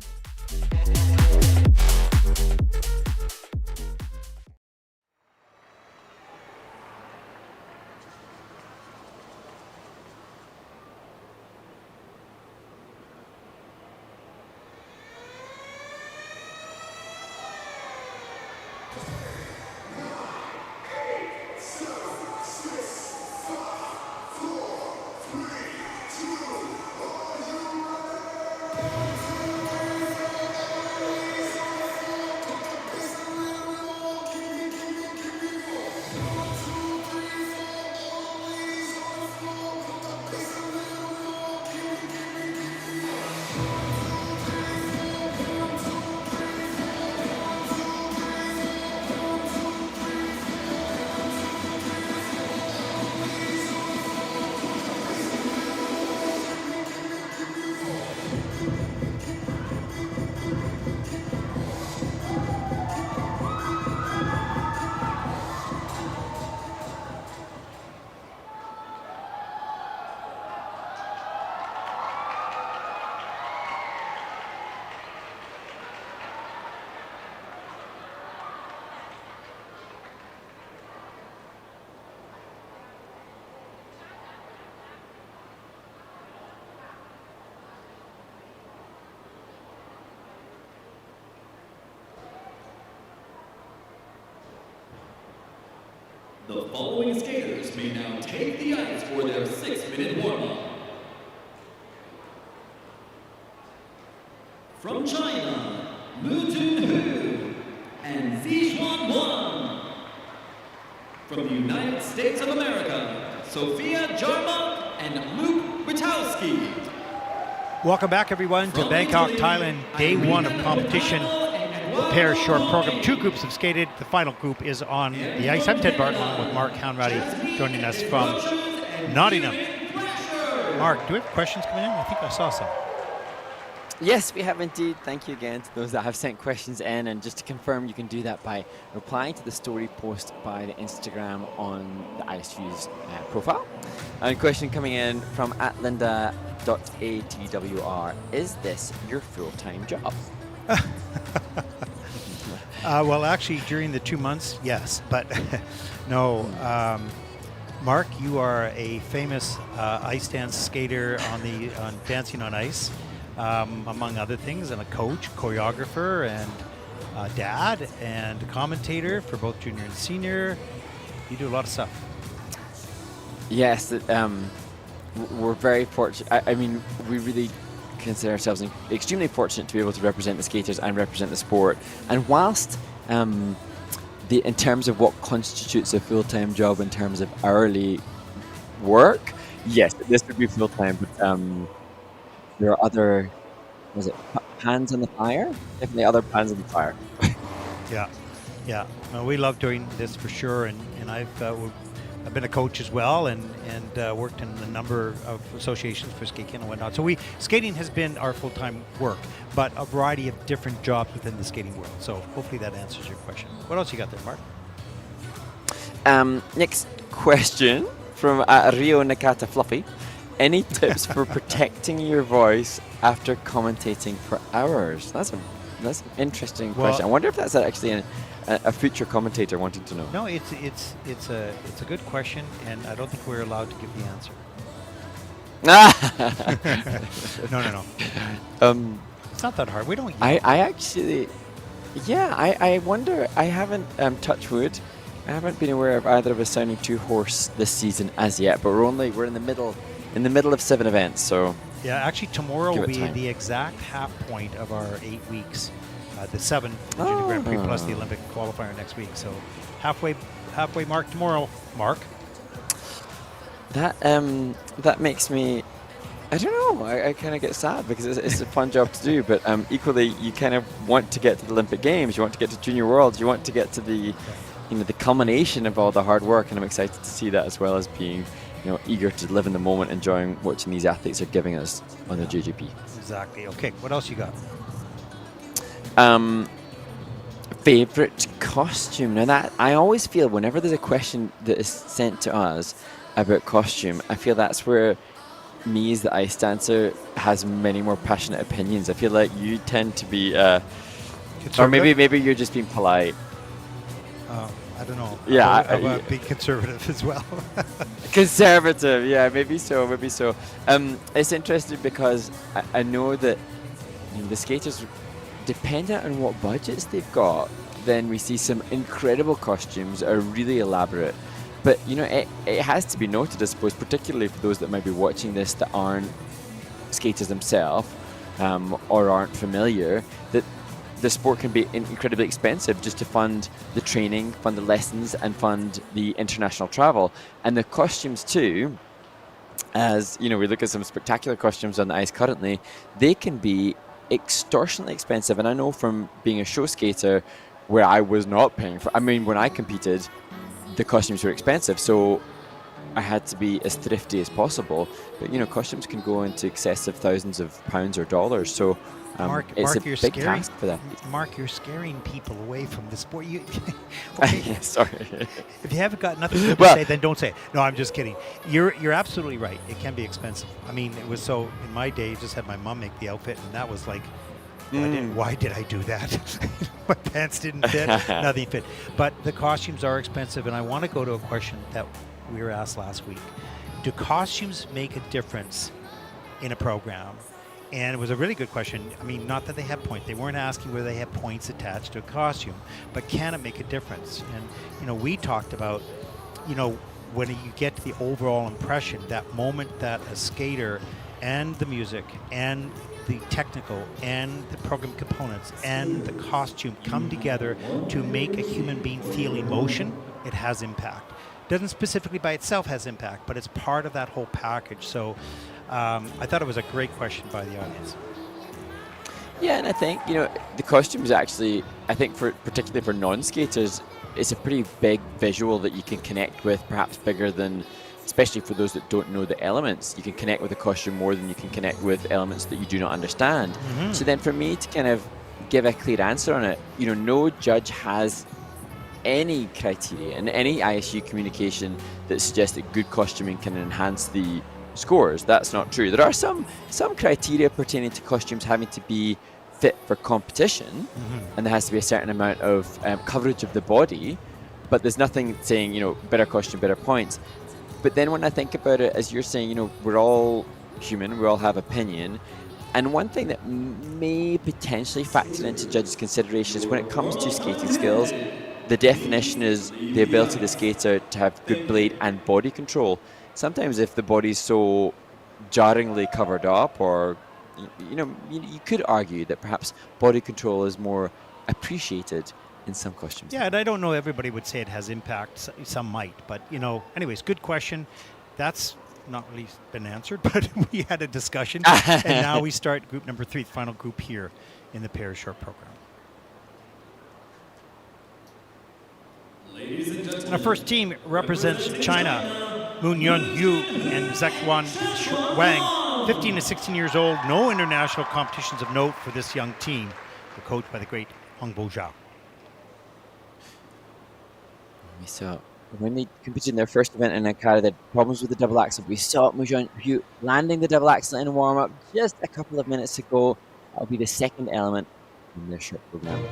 The following skaters may now take the ice for their 6-minute warm-up. From China, Lu Junhu and Zixuan Wang. From the United States of America, Sophia Jarma and Luke Witowski. Welcome back, everyone, to Bangkok, Thailand, day one of competition. Pair short program. 2 groups have skated. The final group is on the ice. I'm Ted Barton along with Mark Hanratty joining us from Nottingham. Mark, do we have questions coming in? I think I saw some. Yes, we have indeed. Thank you again to those that have sent questions in. And just to confirm, you can do that by replying to the story post by the Instagram on the ISU's profile. And a question coming in from @linda.atwr. Is this your full-time job? Well, actually, during the 2 months, yes. But no. Mark, you are a famous ice dance skater on Dancing on Ice. Among other things, and a coach, choreographer, and dad, and commentator for both junior and senior. You do a lot of stuff. Yes, we're very fortunate. I mean, we really consider ourselves extremely fortunate to be able to represent the skaters and represent the sport. And whilst in terms of what constitutes a full-time job in terms of hourly work, yes, this would be full-time, but there are other, pans on the fire? Definitely other pans on the fire. Yeah. Well, we love doing this for sure, and I've been a coach as well, and worked in a number of associations for skating and whatnot. So skating has been our full-time work, but a variety of different jobs within the skating world. So hopefully that answers your question. What else you got there, Mark? Next question from Rio Nakata Fluffy. Any tips for protecting your voice after commentating for hours? That's an interesting question. I wonder if that's actually a future commentator wanting to know. No, it's a good question, and I don't think we're allowed to give the answer. No. It's not that hard. We don't. I actually, I wonder. I haven't touched wood. I haven't been aware of either of us sounding too hoarse this season as yet. But we're in the middle of 7 events, so yeah. Actually, tomorrow will be time. the exact half point of our 8 weeks. The 7 Junior Grand Prix plus the Olympic qualifier next week. So halfway mark tomorrow. Mark. That makes me. I don't know. I kind of get sad because it's a fun job to do, but equally you kind of want to get to the Olympic Games. You want to get to Junior Worlds. You want to get to the culmination of all the hard work, and I'm excited to see that, as well as being eager to live in the moment, enjoying watching these athletes are giving us on the JGP. Exactly. Okay, what else you got? Favorite costume. Now that I always feel whenever there's a question that is sent to us about costume, I feel that's where me as the ice dancer has many more passionate opinions. I feel like you tend to be, or maybe you're just being polite. I don't know. Yeah, I'm being conservative as well. Conservative, yeah, maybe so. It's interesting because I know that the skaters, dependent on what budgets they've got, then we see some incredible costumes that are really elaborate. But it has to be noted, I suppose, particularly for those that might be watching this that aren't skaters themselves or aren't familiar, that the sport can be incredibly expensive just to fund the training, fund the lessons, and fund the international travel. And the costumes too, as we look at some spectacular costumes on the ice currently, they can be extortionately expensive. And I know from being a show skater where I was not paying for, when I competed, the costumes were expensive, so I had to be as thrifty as possible. But costumes can go into excess of thousands of pounds or dollars, so it's a big task for that. Mark, you're scaring people away from the sport. Sorry. If you haven't got nothing good to say, then don't say it. No, I'm just kidding. You're absolutely right. It can be expensive. It was so, in my day, just had my mom make the outfit, and that was like, why did I do that? My pants didn't fit, nothing fit. But the costumes are expensive, and I want to go to a question that we were asked last week. Do costumes make a difference in a program? And it was a really good question. Not that they had points. They weren't asking whether they had points attached to a costume, but can it make a difference? And, we talked about you know, when you get to the overall impression, that moment that a skater and the music and the technical and the program components and the costume come together to make a human being feel emotion, it has impact. Doesn't specifically by itself has impact, but it's part of that whole package. So I thought it was a great question by the audience. Yeah, and I think, you know, the costumes actually, I think for particularly for non-skaters, it's a pretty big visual that you can connect with, perhaps bigger than, especially for those that don't know the elements. You can connect with the costume more than you can connect with elements that you do not understand. So then for me to kind of give a clear answer on it, you know, no judge has any criteria in any ISU communication that suggests that good costuming can enhance the scores. That's not true. There are some criteria pertaining to costumes having to be fit for competition, and there has to be a certain amount of coverage of the body, but there's nothing saying, you know, better costume, better points. But then when I think about it, as you're saying, you know, we're all human, we all have opinion, and one thing that may potentially factor into judges' considerations when it comes to skating skills, the definition is the ability of the skater to have good blade and body control. Sometimes if the body's so jarringly covered up, or you know, you could argue that perhaps body control is more appreciated in some costumes. Yeah, and I don't know everybody would say it has impact. Some might, but you know, anyways, good question. That's not really been answered, but we had a discussion, and now we start group number 3, the final group here in the pair short program. Ladies and gentlemen, And our first team represents China, Moon Yun Yu and Zexuan Wang, 15 to 16 years old. No international competitions of note for this young team. They're coached by the great Hong Bo Zhao. We saw when they competed in their first event in Ankara, they had problems with the double axel. We saw Mujun Hu landing the double axel in warm up just a couple of minutes ago. That'll be the second element in their short program.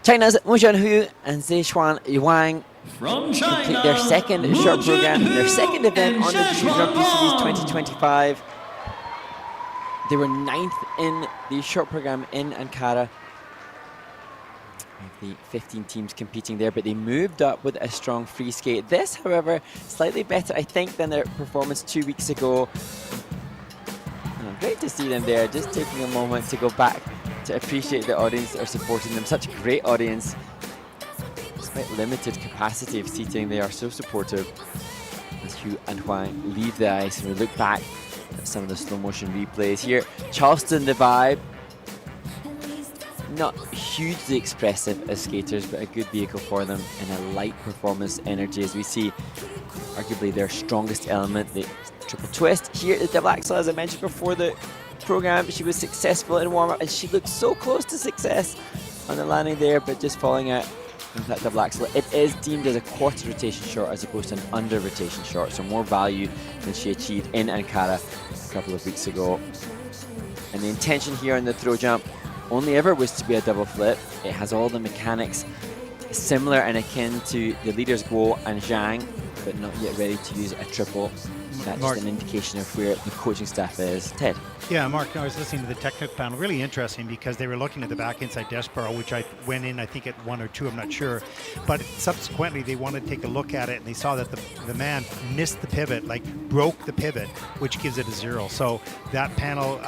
China's Mu Junhu and Zexuan Yuang From complete China, their second Mu short program, their Junhu second event and on the Junior Grand Prix Series Zexuan. 2025. They were 9th in the short program in Ankara. The 15 teams competing there, but they moved up with a strong free skate. This, however, slightly better, I think, than their performance 2 weeks ago. Great to see them there, just taking a moment to go back to appreciate the audience that are supporting them. Such a great audience. Despite limited capacity of seating, they are so supportive. As Hugh and Huang leave the ice, and we look back at some of the slow motion replays here. Charleston, the vibe. Not hugely expressive as skaters, but a good vehicle for them and a light performance energy as we see arguably their strongest element, the triple twist. Here, the double axel, as I mentioned before the program, she was successful in warm-up and she looked so close to success on the landing there, but just falling out into that double axel. It is deemed as a quarter rotation short as opposed to an under rotation short, so more value than she achieved in Ankara a couple of weeks ago. And the intention here on the throw jump only ever was to be a double flip. It has all the mechanics similar and akin to the leaders Guo and Zhang, but not yet ready to use a triple. That's Mark. just an indication of where the coaching staff is. Ted. Yeah, Mark, I was listening to the technical panel. Really interesting because they were looking at the back inside desk barrel, which I went in, I think, at 1 or 2, I'm not sure. But subsequently, they wanted to take a look at it, and they saw that the man missed the pivot, like broke the pivot, which gives it a 0. So that panel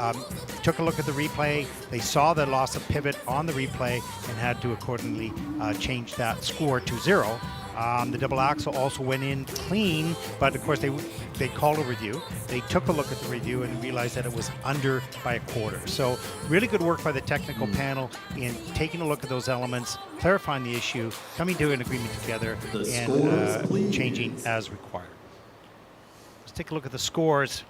took a look at the replay. They saw the loss of pivot on the replay and had to accordingly change that score to 0. The double axle also went in clean, but of course they called a review. They took a look at the review and realized that it was under by a quarter. So really good work by the technical panel in taking a look at those elements, clarifying the issue, coming to an agreement together, and changing as required. Let's take a look at the scores.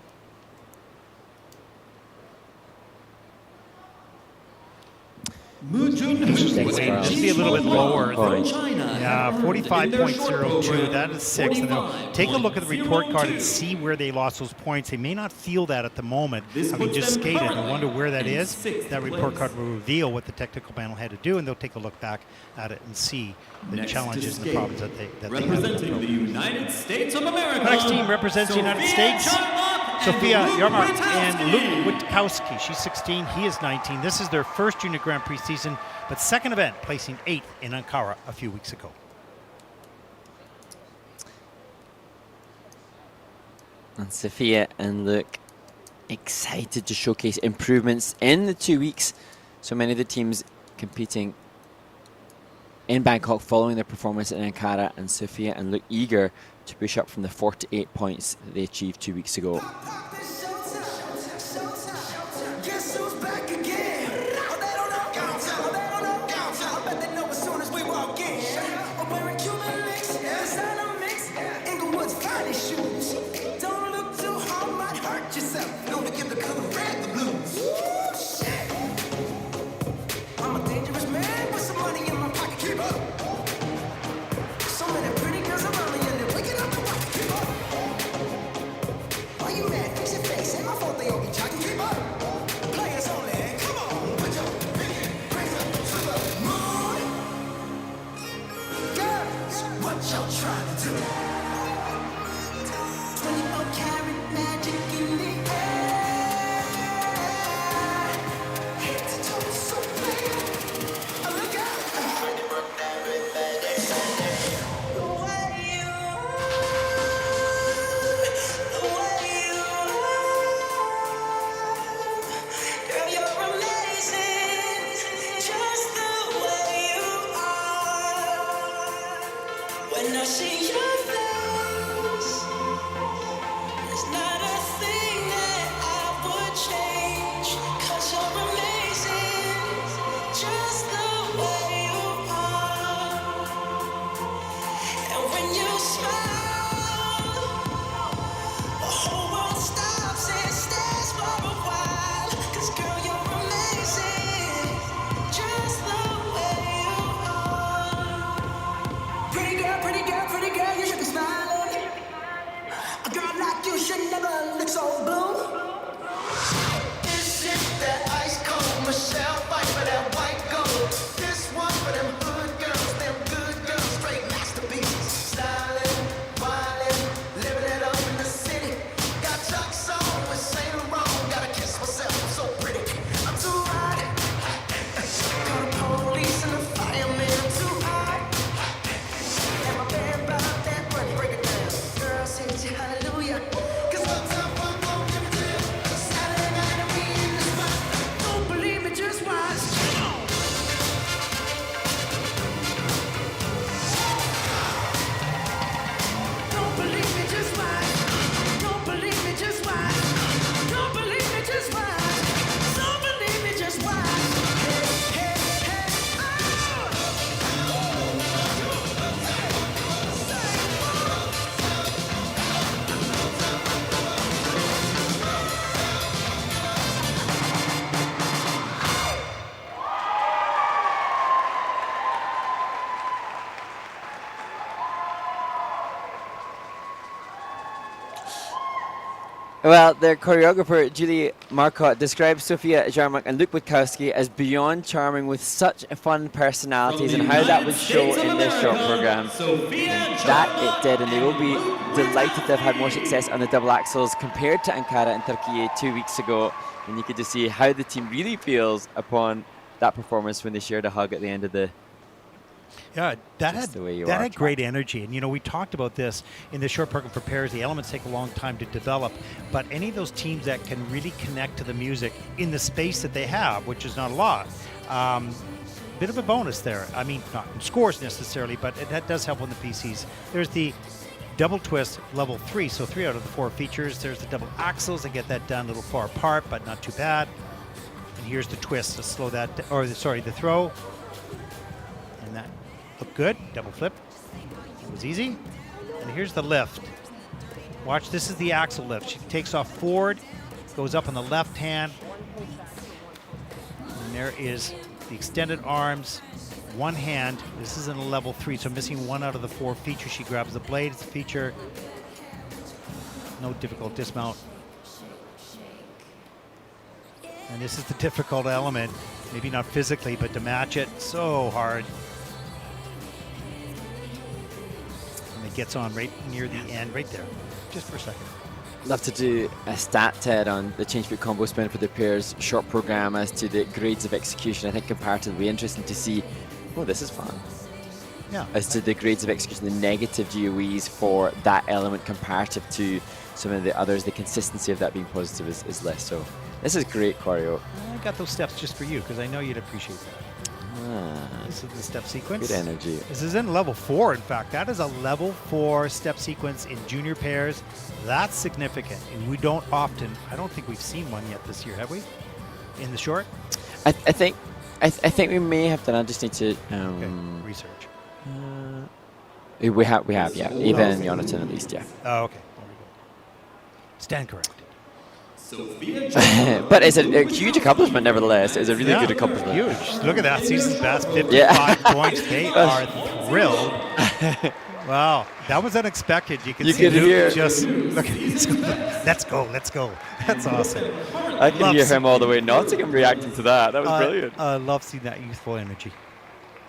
Mu Junhu with a Just be a little bit lower. From China. Yeah, in their 45.02. short That is 6. And they'll take a look at the report card and see where they lost those points. They may not feel that at the moment. This Having puts just them skated and currently wonder where that in is. sixth That report place. card will reveal what the technical panel had to do, and they'll take a look back at it and see the Next challenges to and the skate, problems that they have. representing the United States of America. Our next team represents the United States. Sophia Yarmark and Luke Witkowski. She's 16, he is 19. This is their first Junior Grand Prix season, but second event, placing 8th in Ankara a few weeks ago. And Sophia and Luke excited to showcase improvements in the 2 weeks. So many of the teams competing in Bangkok following their performance in Ankara, and Sophia and Luke eager to push up from the 48 points that they achieved 2 weeks ago. Guess who's back again? Oh, they don't know. I bet they know as soon as we walk in. I'm wearing Cuban links, designer mix, Inglewood's finest shoes. Don't look too hard, might hurt yourself. Known to give the color red the blues. Woo, shit. I'm a dangerous man with some money in my pocket. Keep up. So many pretty girls around me and they're waking up to watch. Keep up. Why you mad? Fix your face. Ain't my fault they all be talking. Keep up. Players only. Come on. Put your pinky raise up to the moon. Girls, what y'all trying to do? 24 karat magic in the air. Head to toe, so clear. Look out. The way you girl, you're amazing, just the way you are. When I see your face, there's not a thing that I would change. 'Cause you're amazing, just the way you are. And when you smile, the whole world stops and stares for a while. 'Cause girl, you're amazing, just the way you are. Pretty girl, pretty girl, pretty girl, you Well, their choreographer, Julie Marcotte, describes Sophia Jarmark and Luke Witkowski as beyond charming with such fun personalities, and how that would show in this short program. That it did, and they will be delighted to have had more success on the double axels compared to Ankara and Turkey 2 weeks ago. And you could just see how the team really feels upon that performance when they shared a hug at the end of the. Yeah, that Just the way you had are, had great energy, and we talked about this in the short program for pairs. The elements take a long time to develop, but any of those teams that can really connect to the music in the space that they have, which is not a lot, bit of a bonus there. I mean, not in scores necessarily, but that does help on the PCs. There's the double twist level 3, so 3 out of the 4 features. There's the double axles that get that done a little far apart, but not too bad. And here's the twist to slow that, the throw, and that. Look good, double flip. It was easy. And here's the lift. Watch, this is the axle lift. She takes off forward, goes up on the left hand. And there is the extended arms, one hand. This is in a level 3, so missing 1 out of the 4 features. She grabs the blade, it's a feature. No difficult dismount. And this is the difficult element. Maybe not physically, but to match it, so hard. Gets on right near the end, right there, just for a second. Love to do a stat, Ted, on the change foot combo spin for the pairs short program as to the grades of execution. I think comparatively interesting to see. Oh, this is fun. Yeah. As to the grades of execution, the negative GOEs for that element comparative to some of the others, the consistency of that being positive is less. So this is great choreo. I got those steps just for you because I know you'd appreciate that. This is the step sequence. Good energy. This is in level 4, in fact. That is a level 4 step sequence in junior pairs. That's significant. And we don't often, I don't think we've seen one yet this year, have we? In the short? I think we may have done. I just need to research. We have, yeah. Even in Jonathan, at least, yeah. Oh, okay. There we go. Stand corrected. But it's a huge accomplishment, nevertheless. It's a really good accomplishment. Huge. Look at that. Season's best, 55 points. They are thrilled. Wow. That was unexpected. You can see Luke just look at this. Let's go. Let's go. That's awesome. I can hear him all the way in Nottingham reacting to that. That was brilliant. I love seeing that youthful energy.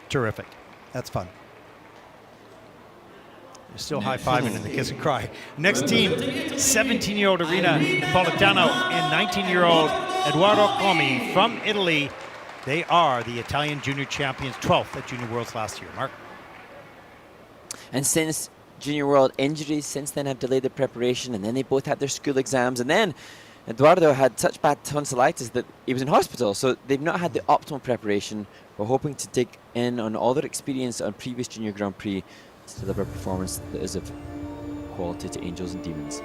Terrific. That's fun. You're still high-fiving in the kiss and cry. Next team, 17-year-old Irina Napolitano and 19-year-old Eduardo Comi from Italy. They are the Italian junior champions, 12th at Junior Worlds last year. Mark? And since Junior World, injuries since then have delayed the preparation, and then they both had their school exams, and then Eduardo had such bad tonsillitis that he was in hospital, so they've not had the optimal preparation. We're hoping to dig in on all their experience on previous Junior Grand Prix to deliver a performance that is of quality to Angels and Demons.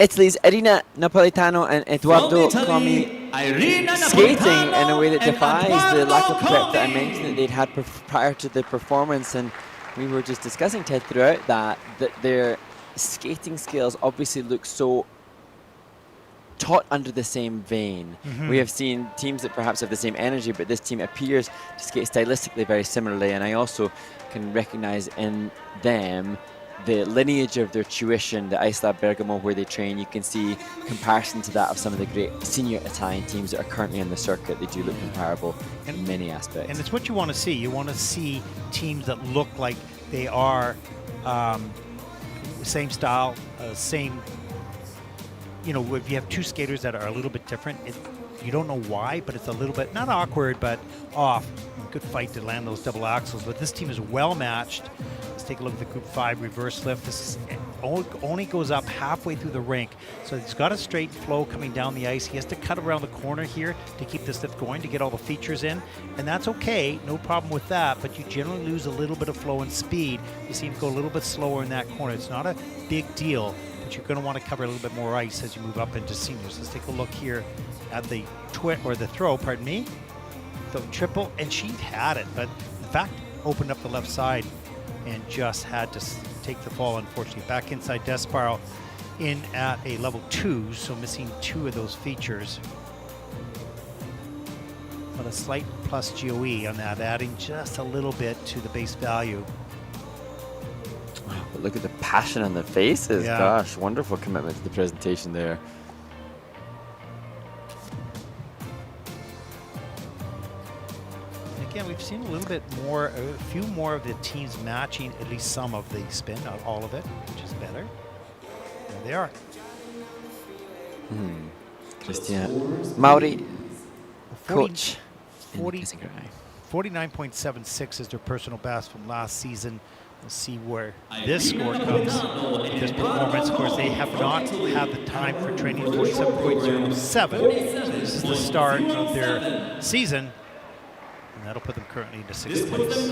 Italy's Irina Napolitano and Eduardo From Comi Italy, Irina skating Napolitano in a way that and defies the lack of Eduardo prep that I Comi. mentioned that they'd had prior to the performance. And we were just discussing, Ted, throughout that their skating skills obviously look so taught under the same vein. We have seen teams that perhaps have the same energy, but this team appears to skate stylistically very similarly. And I also can recognize in them the lineage of their tuition, the Ice Lab Bergamo, where they train. You can see comparison to that of some of the great senior Italian teams that are currently on the circuit. They do look comparable in many aspects. And it's what you want to see. You want to see teams that look like they are same style, same. You know, if you have two skaters that are a little bit different, you don't know why, but it's a little bit, not awkward, but off. Good fight to land those double axles, but this team is well matched. Let's take a look at the Group 5 reverse lift. This only goes up halfway through the rink, so he's got a straight flow coming down the ice. He has to cut around the corner here to keep this lift going, to get all the features in, and that's okay, no problem with that, but you generally lose a little bit of flow and speed. You seem to go a little bit slower in that corner. It's not a big deal, but you're going to want to cover a little bit more ice as you move up into seniors. Let's take a look here at the throw, pardon me. The triple, and she had it, but in fact opened up the left side and just had to take the fall, unfortunately. Back inside death spiral in at a level 2, so missing 2 of those features. But a slight plus GOE on that, adding just a little bit to the base value. But look at the passion on their faces. Yeah. Gosh, wonderful commitment to the presentation there. Again, we've seen a little bit more, a few more of the teams matching at least some of the spin, not all of it, which is better. There they are. Christian Mauri, 40 coach. 49.76 is their personal best from last season. We'll see where this score comes with this performance. Of course, they have not had the time for training. 47.07. So this is the start of their season. And that'll put them currently into 6th place.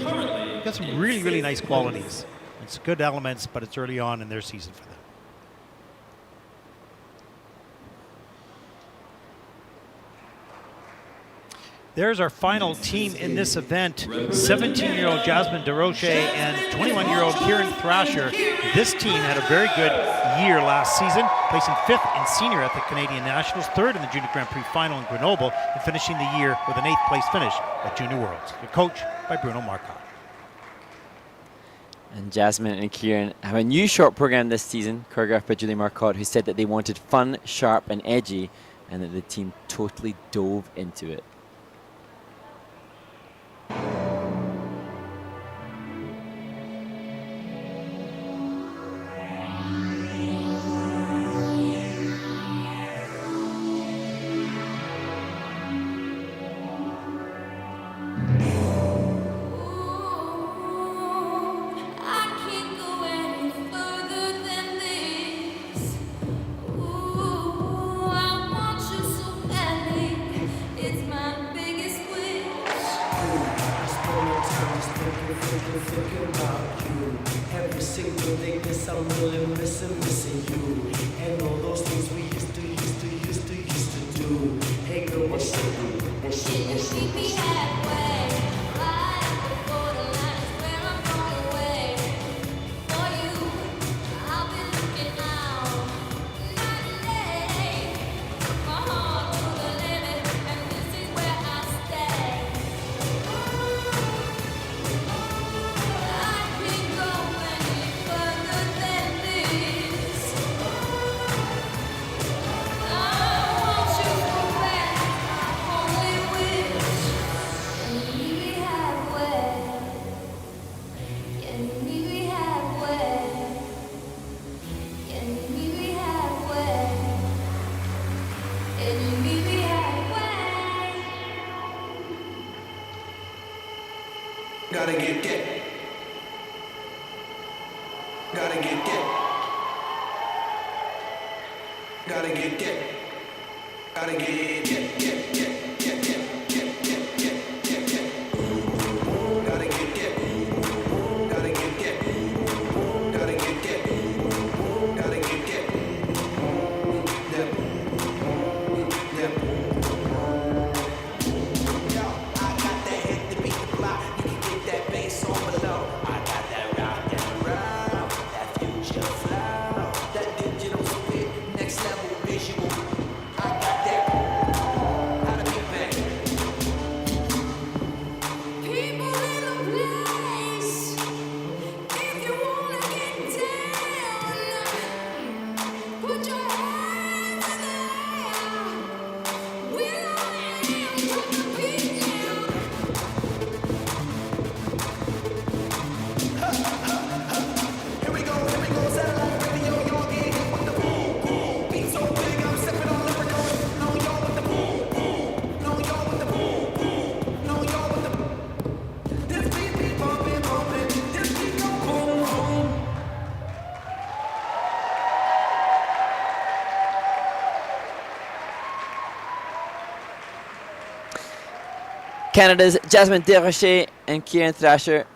Got some really, really nice qualities. It's good elements, but it's early on in their season for them. There's our final team in this event. 17-year-old Jasmine DeRoche and 21-year-old Kieran Thrasher. This team had a very good year last season, placing 5th in senior at the Canadian Nationals, 3rd in the Junior Grand Prix final in Grenoble, and finishing the year with an 8th place finish at Junior Worlds. They're coached by Bruno Marcotte. And Jasmine and Kieran have a new short program this season, choreographed by Julie Marcotte, who said that they wanted fun, sharp, and edgy, and that the team totally dove into it. Gotta get get. Gotta get get. Gotta get get. Gotta get get get get get get get get get get get. Gotta get get. Gotta get get. Gotta get get. Gotta get get. Canada's Jasmine Desrochers and Kieran Thrasher.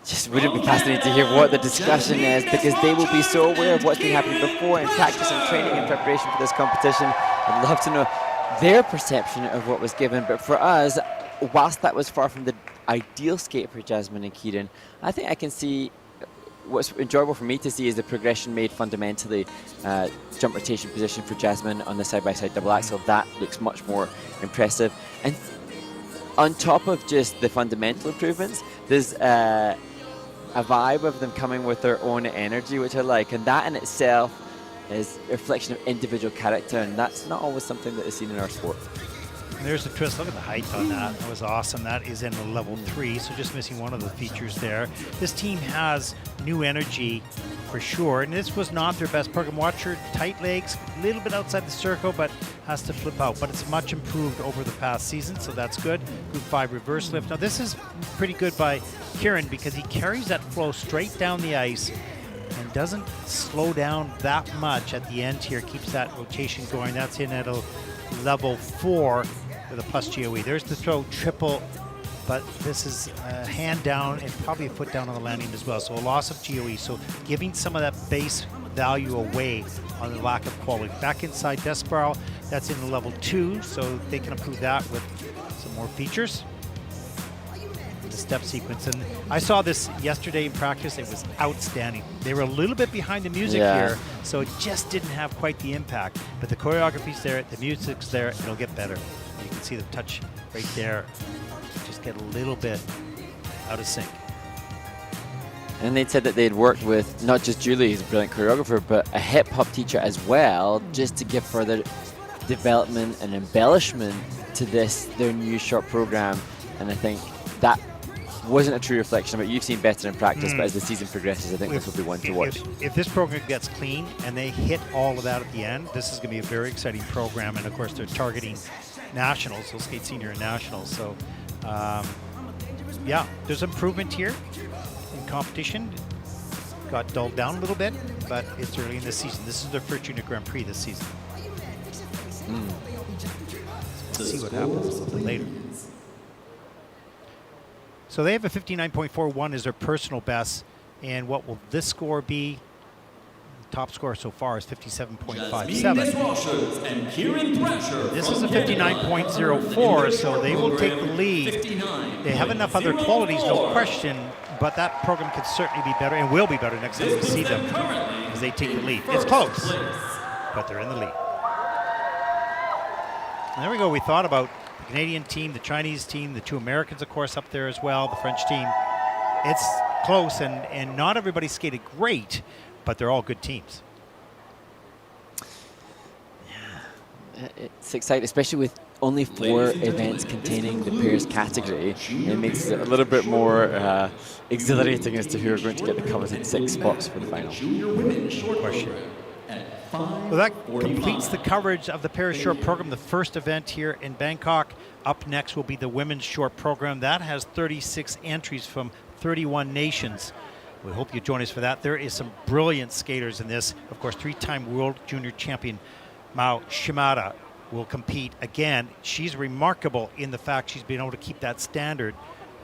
Just wouldn't be fascinating to hear what the discussion is, because they will be so aware of what's been happening before in practice and training in preparation for this competition. I'd love to know their perception of what was given. But for us, whilst that was far from the ideal skate for Jasmine and Kieran, I think I can see what's enjoyable for me to see is the progression made fundamentally. Jump rotation position for Jasmine on the side-by-side double axel. That looks much more impressive. And on top of just the fundamental improvements, there's a vibe of them coming with their own energy, which I like. And that in itself is a reflection of individual character. And that's not always something that is seen in our sport. And there's the twist. Look at the height on that. That was awesome. That is in a level 3, so just missing one of the features there. This team has new energy for sure, and this was not their best program. Watch her tight legs, a little bit outside the circle, but has to flip out. But it's much improved over the past season, so that's good. Group 5 reverse lift. Now this is pretty good by Kieran, because he carries that flow straight down the ice and doesn't slow down that much at the end here. Keeps that rotation going. That's in at a level 4 with a plus GOE. There's the throw triple, but this is a hand down and probably a foot down on the landing as well. So a loss of GOE. So giving some of that base value away on the lack of quality. Back inside desk spiral, that's in the level 2, so they can improve that with some more features. The step sequence, and I saw this yesterday in practice. It was outstanding. They were a little bit behind the music here, so it just didn't have quite the impact. But the choreography's there, the music's there, it'll get better. You can see the touch right there. Just get a little bit out of sync. And they'd said that they'd worked with not just Julie, who's a brilliant choreographer, but a hip hop teacher as well, just to give further development and embellishment to this, their new short program. And I think that wasn't a true reflection of it. You've seen better in practice, but as the season progresses, I think this will be one to watch. If this program gets clean and they hit all of that at the end, this is going to be a very exciting program. And of course, they're targeting nationals. They'll skate senior and nationals. So, yeah, there's improvement here in competition. Got dulled down a little bit, but it's early in the season. This is their first Junior Grand Prix this season. Let's see what happens a little bit later. So they have a 59.41 as their personal best, and what will this score be? The top score so far is 57.57. And Kieran Thrasher. This is a 59.04, so they will take the lead. They have enough other qualities, no question, but that program could certainly be better and will be better next time we see them as they take the lead. It's close, but they're in the lead. And there we go. We thought about the Canadian team, the Chinese team, the 2 Americans, of course, up there as well, the French team. It's close, and not everybody skated great, but they're all good teams. Yeah, it's exciting, especially with only 4 events containing the pairs category. It makes it a little bit more exhilarating as to who are going to get the coveted 6 spots for the final. Question. Well, that completes the coverage of the Paris Short program, the first event here in Bangkok. Up next will be the women's short program. That has 36 entries from 31 nations. We hope you join us for that. There is some brilliant skaters in this. Of course, 3-time world junior champion Mao Shimada will compete again. She's remarkable in the fact she's been able to keep that standard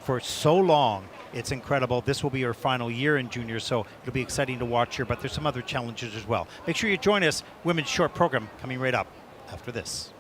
for so long. It's incredible. This will be her final year in junior, so it'll be exciting to watch her, but there's some other challenges as well. Make sure you join us. Women's short program coming right up after this.